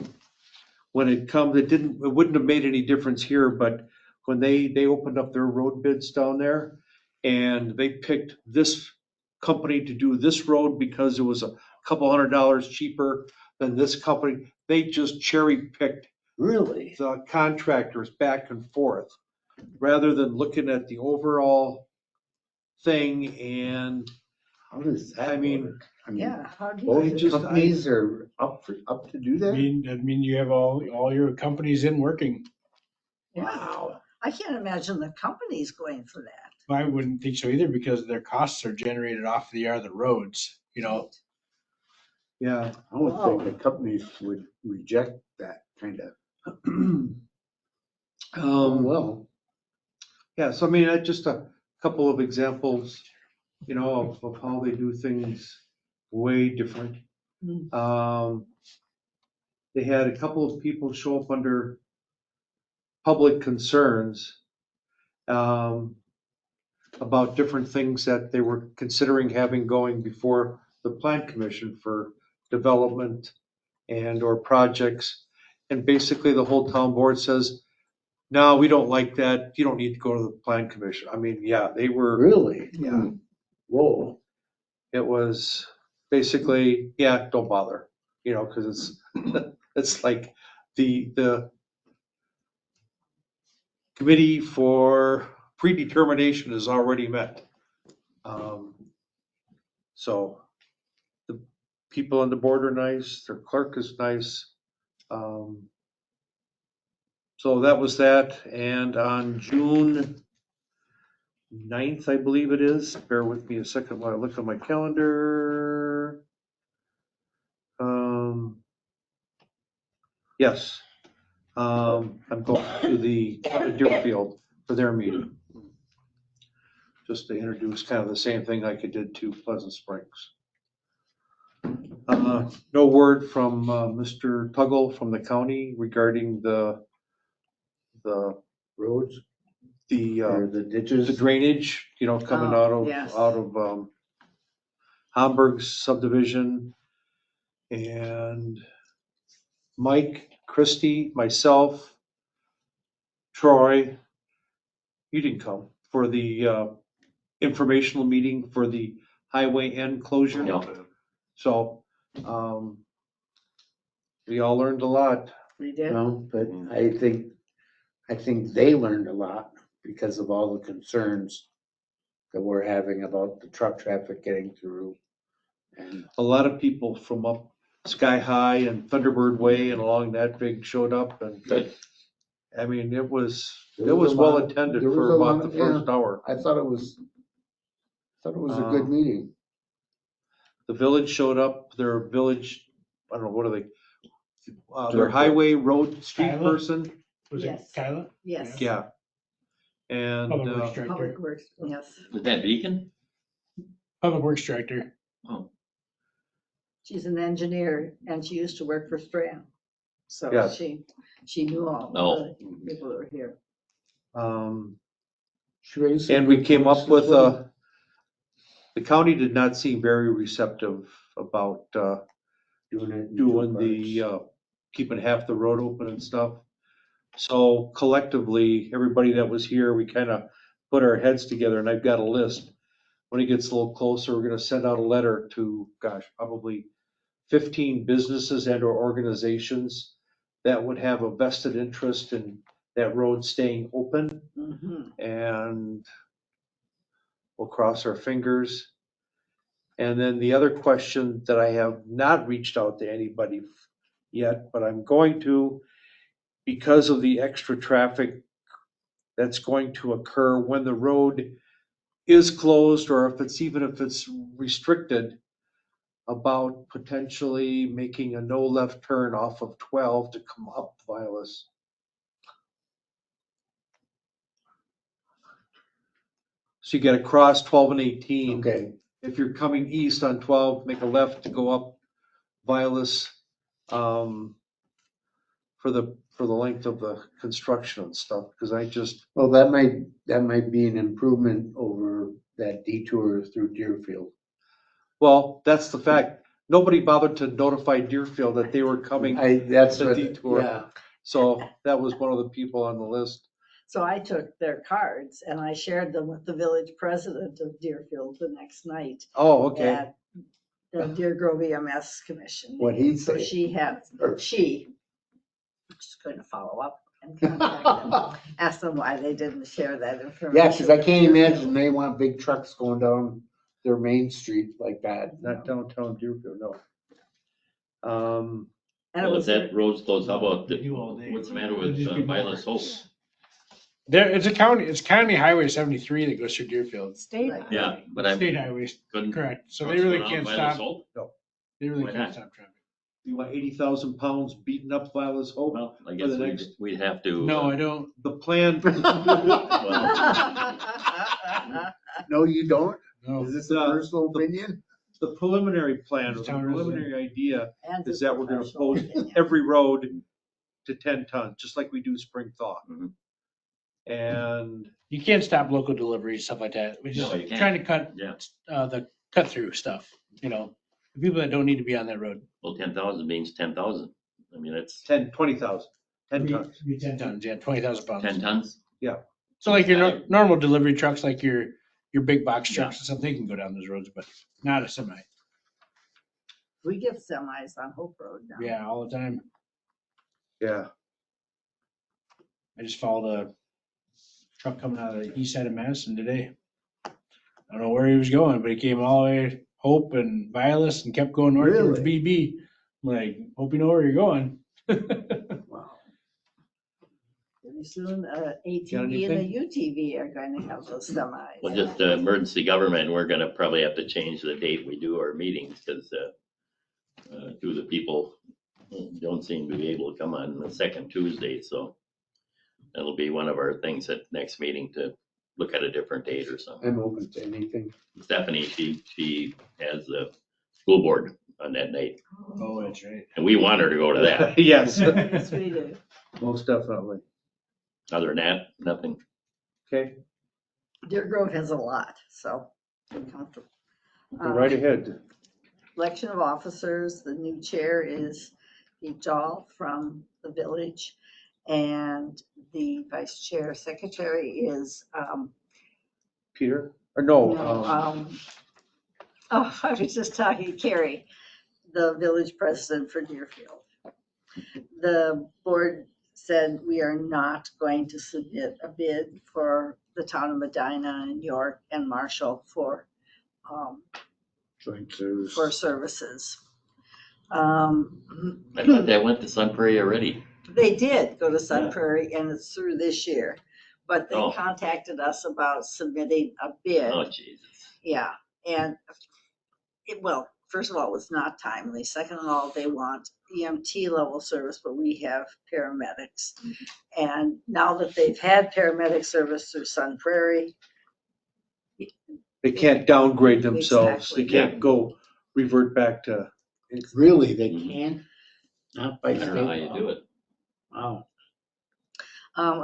When it comes, it wouldn't have made any difference here, but when they opened up their road bids down there and they picked this company to do this road because it was a couple $100 cheaper than this company, they just cherry picked Really? the contractors back and forth rather than looking at the overall thing. And How does that I mean, work? I mean, Yeah, how do both you? the just- companies are up to do I that? mean, you have all your companies in working. Wow. I can't imagine the companies going for that. I wouldn't think so either because their costs are generated off the other roads, you know. Yeah. I would think the companies would reject that kind of, well, Yeah, so I mean, just a couple of examples, of how they do things way different. They had a couple of people show up under public concerns about different things that they were considering having going before the plan commission for development and or projects. And basically the whole town board says, no, we don't like that. You don't need to go to the plan commission. I mean, yeah, they were, really? yeah, Whoa. it was basically, yeah, don't bother, because it's like the committee for predetermination is already met. So the people on the board are nice, their clerk is nice. So that was that, and on June 9th, I believe it is, bear with me a second while I look on my calendar. Yes, I'm going to the Deerfield for their meeting. Just to introduce kind of the same thing like I did to Pleasant Springs. No word from Mr. Tuggle from the county regarding the Roads the or the the ditches? drainage, coming Oh, yes. out of Hamburg's subdivision. And Mike, Christie, myself, Troy, you didn't come for the informational meeting for the highway end closure. No. So, we all learned a lot. We did. No, but I think they learned a lot because of all the concerns that we're having about the truck traffic getting through. And A lot of people from up Sky High and Thunderbird Way and along that big showed up, and Good. I mean, it was There was a well lot- attended there was for a about lot the of- first hour. I thought it was a good meeting. The village showed up, their village, I don't know, what are they? Their Director. highway road street Kyla? person, Was it Yes. Kyla? Yes. yeah. And, Public Works Public Director. Works, yes. Was that Beacon? Public Works Director. Oh, She's an engineer and she used to work for Strand. So Yeah. she knew all No. the people that were here. She raised some and we good came points up with as well. the county did not seem very receptive about, Doing it in doing two the, parts. keeping half the road open and stuff. So collectively, everybody that was here, we kind of put our heads together, and I've got a list. When it gets a little closer, we're gonna send out a letter to, probably 15 businesses and or organizations that would have a vested interest in that road staying open, Mhm. and we'll cross our fingers. And then the other question that I have not reached out to anybody yet, but I'm going to, because of the extra traffic that's going to occur when the road is closed, or if it's restricted, about potentially making a no left turn off of 12 to come up Vilas. So you gotta cross 12 and 18. Okay, If you're coming east on 12, make a left to go up Vilas, for the length of the construction and stuff, because well, that might be an improvement over that detour through Deerfield. well, that's the fact. Nobody bothered to notify Deerfield that they were coming, That's the what, detour. yeah. so that was one of the people on the list. So I took their cards and I shared them with the village president of Deerfield the next night Oh, okay. at the Deer Grove EMS Commission. What'd he So say? she's going to follow up and contact them, ask them why they didn't share that information. Yeah, because I with can't Deerfield. imagine they want big trucks going down their main street like that. not downtown Deerfield, no. And it Well, if was, that road's closed, how about, They do all day. what's the matter with Violet's Hope? There, it's county highway 73 that goes through Deerfield. State. Right. Yeah, but I'm. State highways, couldn't- correct. So they trucks really go down can't Violet's stop, Hope? they really Why can't not? stop traffic. You want 80,000 pounds beating up Violet's Hope? Well, I For guess the next- we'd have to. No, I don't. The plan, No, you don't? No. Is this a personal opinion? the preliminary plan, or the Town resident. preliminary idea and is that we're gonna professional post opinion. every road to 10 tons, just like we do spring thaw. Mhm. And You can't stop local deliveries, stuff like that. We're just No, you can't. trying to cut, Yeah, the cut through stuff, the people that don't need to be on that road. well, 10,000 means 10,000. I mean, it's 20,000, 10 tons. 10 tons, yeah, 20,000 pounds. 10 tons. So like your normal delivery trucks, like your big box Yeah. trucks and stuff, they can go down those roads, but not a semi. We get semis on Hope Road now. Yeah, all the time. Yeah, I just followed a truck coming out of the east side of Madison today. I don't know where he was going, but he came all the way Hope and Violus and kept going north towards Really? BB. I'm like, hope you know where you're going. Wow. Pretty soon, Got ATV and a UTV are going to have those semis. Well, just emergency government, we're gonna probably have to change the date we do our meetings, because two of the people don't seem to be able to come on the second Tuesday, so that'll be one of our things at next meeting, to look at a different date or something. I'm open to anything. Stephanie, she has the school board on that night, Oh, that's right. and we want her to go to that. yes, Yes, we do. most definitely. Other than that, nothing. Okay, Deer Grove has a lot, so be comfortable. go right ahead. Election of officers, the new chair is Pete Dahl from the village. And the vice chair secretary is, Peter, or no, oh, I was just talking, Carrie, the village president for Deerfield. The board said we are not going to submit a bid for the town of Medina and York and Marshall for Joint service. services. I thought that went to Sun Prairie already. They did go to Sun Yeah. Prairie and it's through this year, but they Oh. contacted us about submitting a bid. Oh, Jesus. Yeah, and well, first of all, it was not timely. Second of all, they want EMT level service, but we have paramedics. And now that they've had paramedic service through Sun Prairie, they can't downgrade themselves. They Exactly. can't go revert back to, It's really, they can't, not by I don't know how state you law. do it. Wow.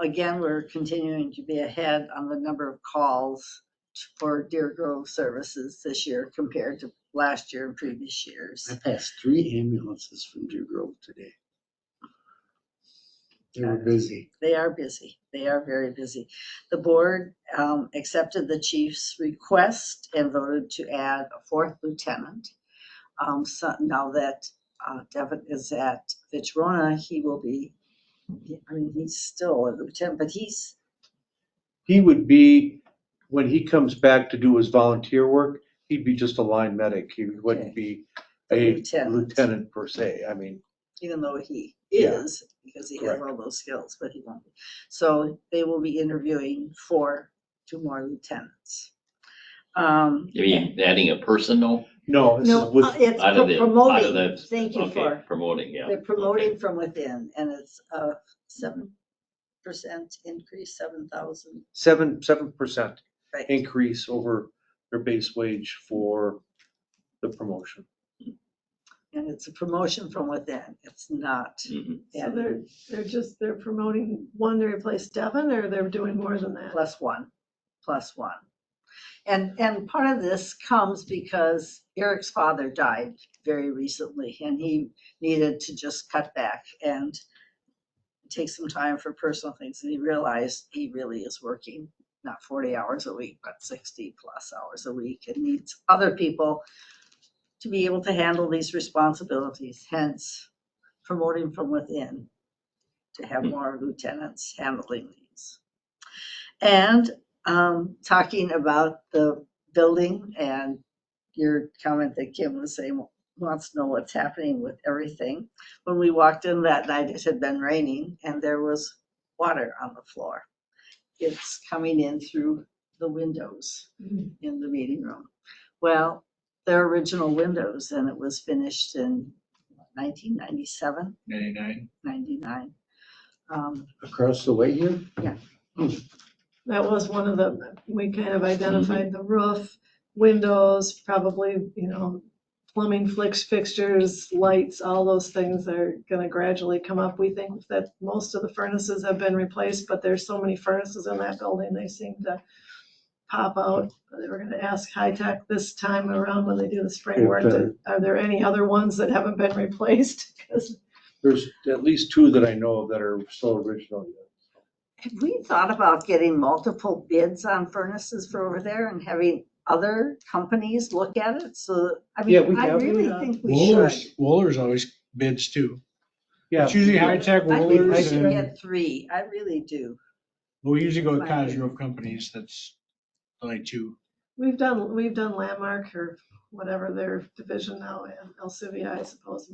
again, we're continuing to be ahead on the number of calls for Deer Grove services this year compared to last year and previous years. I passed 3 ambulances from Deer Grove today. They were busy. They are busy. They are very busy. The board accepted the chief's request and voted to add a 4th lieutenant. So now that Devin is at Victorona, he will be, I mean, he's still a lieutenant, but he's, he would be, when he comes back to do his volunteer work, he'd be just a line medic. He wouldn't be a Lieutenant. lieutenant per se. I mean, even though he Yeah. is, because he has Correct. all those skills, but he won't be. So they will be interviewing for 2 more lieutenants. You mean adding a person, though? no, this is No, with, it's Out of the, out of promoting. the. Thank you okay, for. promoting, yeah. They're Okay. promoting from within, and it's a 7% increase, 7,000. 7% Right. increase over their base wage for the promotion. And it's a promotion from within. It's not. Mhm. So they're promoting one to replace Devin, or they're doing more than that? Plus one. And part of this comes because Eric's father died very recently and he needed to just cut back and take some time for personal things. And he realized he really is working not 40 hours a week, but 60 plus hours a week, and needs other people to be able to handle these responsibilities, hence promoting from within to have more lieutenants handling these. And talking about the building and your comment that Kim was saying, wants to know what's happening with everything. When we walked in that night, it had been raining and there was water on the floor. It's coming in through the windows in the meeting room. Well, they're original windows and it was finished in 1997, 99. 99. Across the way here? That was one of the, we kind of identified the roof, windows, probably, plumbing fixtures, lights, all those things are gonna gradually come up. We think that most of the furnaces have been replaced, but there's so many furnaces in that building, they seem to pop out. They were gonna ask High Tech this time around when they do the spring work, are there any other ones that haven't been replaced? 'Cause There's at least two that I know of that are still original yet. Have we thought about getting multiple bids on furnaces for over there and having other companies look at it? So, I Yeah, mean, we I have. really think we should. Woolers always bids too. Yeah. It's usually High Tech, I think we Woolers, should and get 3. I really do. we usually go with Fine. Cottage Grove companies. That's only 2. We've done Landmark or whatever their division now, and Alcivia, I suppose,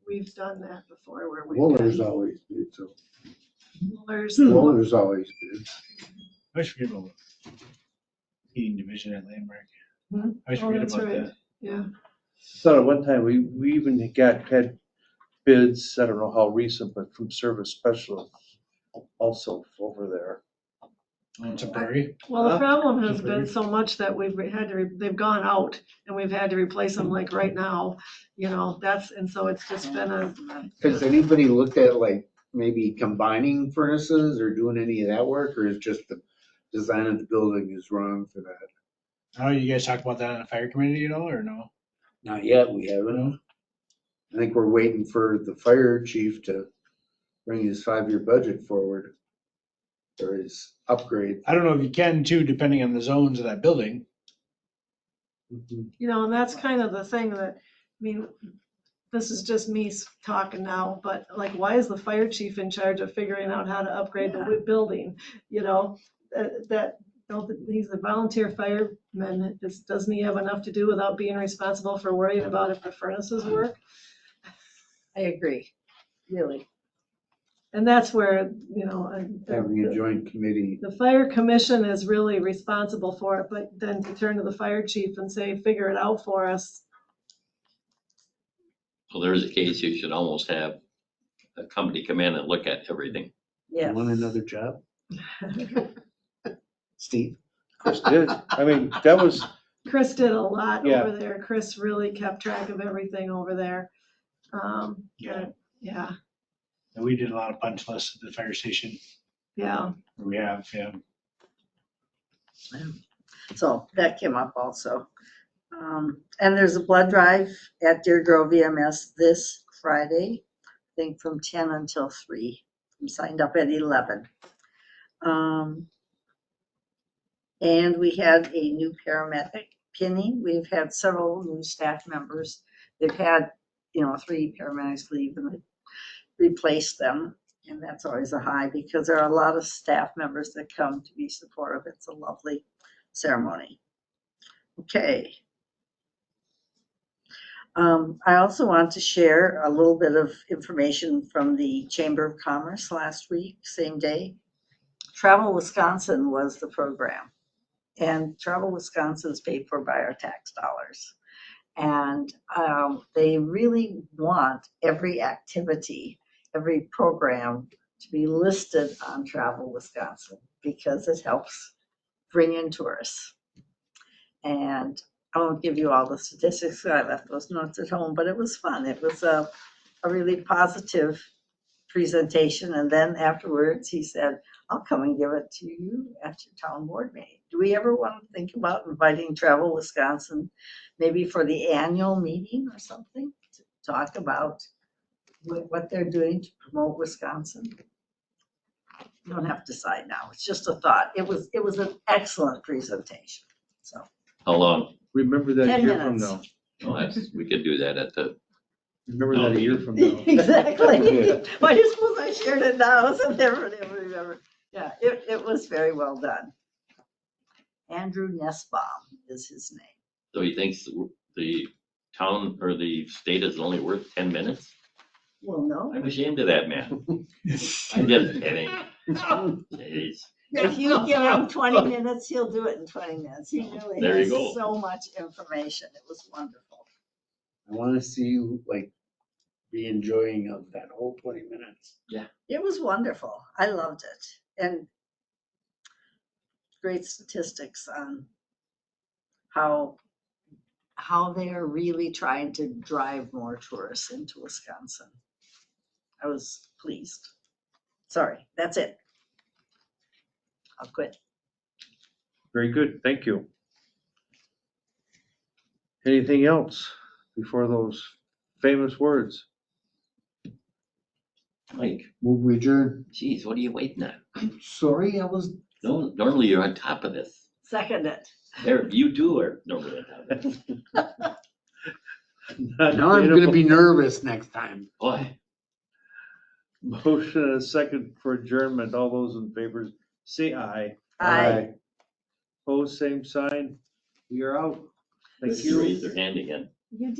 we've done that before where we've. Woolers always bid, so. Woolers. Woolers always bid. I always forget about the heating division at Landmark. Hmm? I always Oh, forget that's about right. that. Yeah, So at one time, we even had bids, I don't know how recent, but from Service Specialists also over there. On Tipperary. well, the Huh? problem has been so much that they've gone out and we've had to replace them like right now, and so it's just been Has anybody looked at like maybe combining furnaces or doing any of that work, or is just the design of the building is wrong for that? Oh, you guys talked about that in the fire committee at all, or no? Not yet, we haven't. I think we're waiting for the fire chief to bring his 5-year budget forward. Or his upgrade. I don't know if you can too, depending on the zones of that building. and that's kind of the thing that, this is just me talking now, but like, why is the fire chief in charge of figuring out how to upgrade the building? He's a volunteer fireman, doesn't he have enough to do without being responsible for worrying about if the furnaces work? I agree, really. And that's where, Having a joint committee. the fire commission is really responsible for it, but then to turn to the fire chief and say, figure it out for us. Well, there's a case you should almost have a company come in and look at everything. Yes. Want another job? Steve? Chris did. That was, Chris did a lot Yeah. over there. Chris really kept track of everything over there. Yeah. Yeah, And we did a lot of punch lists at the fire station. yeah. We have, yeah. So that came up also. And there's a blood drive at Deer Grove EMS this Friday, I think from 10 until 3. I'm signed up at 11. And we had a new paramedic pinning. We've had several new staff members. They've had, 3 paramedics leave and replace them. And that's always a high because there are a lot of staff members that come to be supportive. It's a lovely ceremony. Okay. I also want to share a little bit of information from the Chamber of Commerce last week, same day. Travel Wisconsin was the program. And Travel Wisconsin is paid for by our tax dollars. And they really want every activity, every program to be listed on Travel Wisconsin because it helps bring in tourists. And I won't give you all the statistics. I left those notes at home, but it was fun. It was a really positive presentation. And then afterwards, he said, I'll come and give it to you at your town board meeting. Do we ever want to think about inviting Travel Wisconsin, maybe for the annual meeting or something, to talk about what they're doing to promote Wisconsin? You don't have to decide now. It's just a thought. It was an excellent presentation. So How long? remember that 10 a year from minutes. now. Well, we could do that at the, Remember that a year from now. exactly. Why do you suppose I shared it now? So everybody will remember. Yeah, it was very well done. Andrew Nussbaum is his name. So he thinks the town or the state is only worth 10 minutes? Well, no. I'm ashamed of that man. I'm just kidding. Jeez. If you give him 20 minutes, he'll do it in 20 minutes. He really There you has go. so much information. It was wonderful. I wanna see you like be enjoying of that whole 20 minutes. It was wonderful. I loved it. And great statistics on how they are really trying to drive more tourists into Wisconsin. I was pleased. Sorry, that's it. I'll quit. Very good, thank you. Anything else before those famous words? Mike, Move we adjourn. geez, what are you waiting on? Sorry, I was. No, normally you're on top of this. Second it. There, you two are normally on top of this. Now I'm gonna be nervous next time. Boy, Motion and a second for adjournment. All those in favor say aye. I Opposed, same sign. We are out. Thank you you. raised their hand again. You did.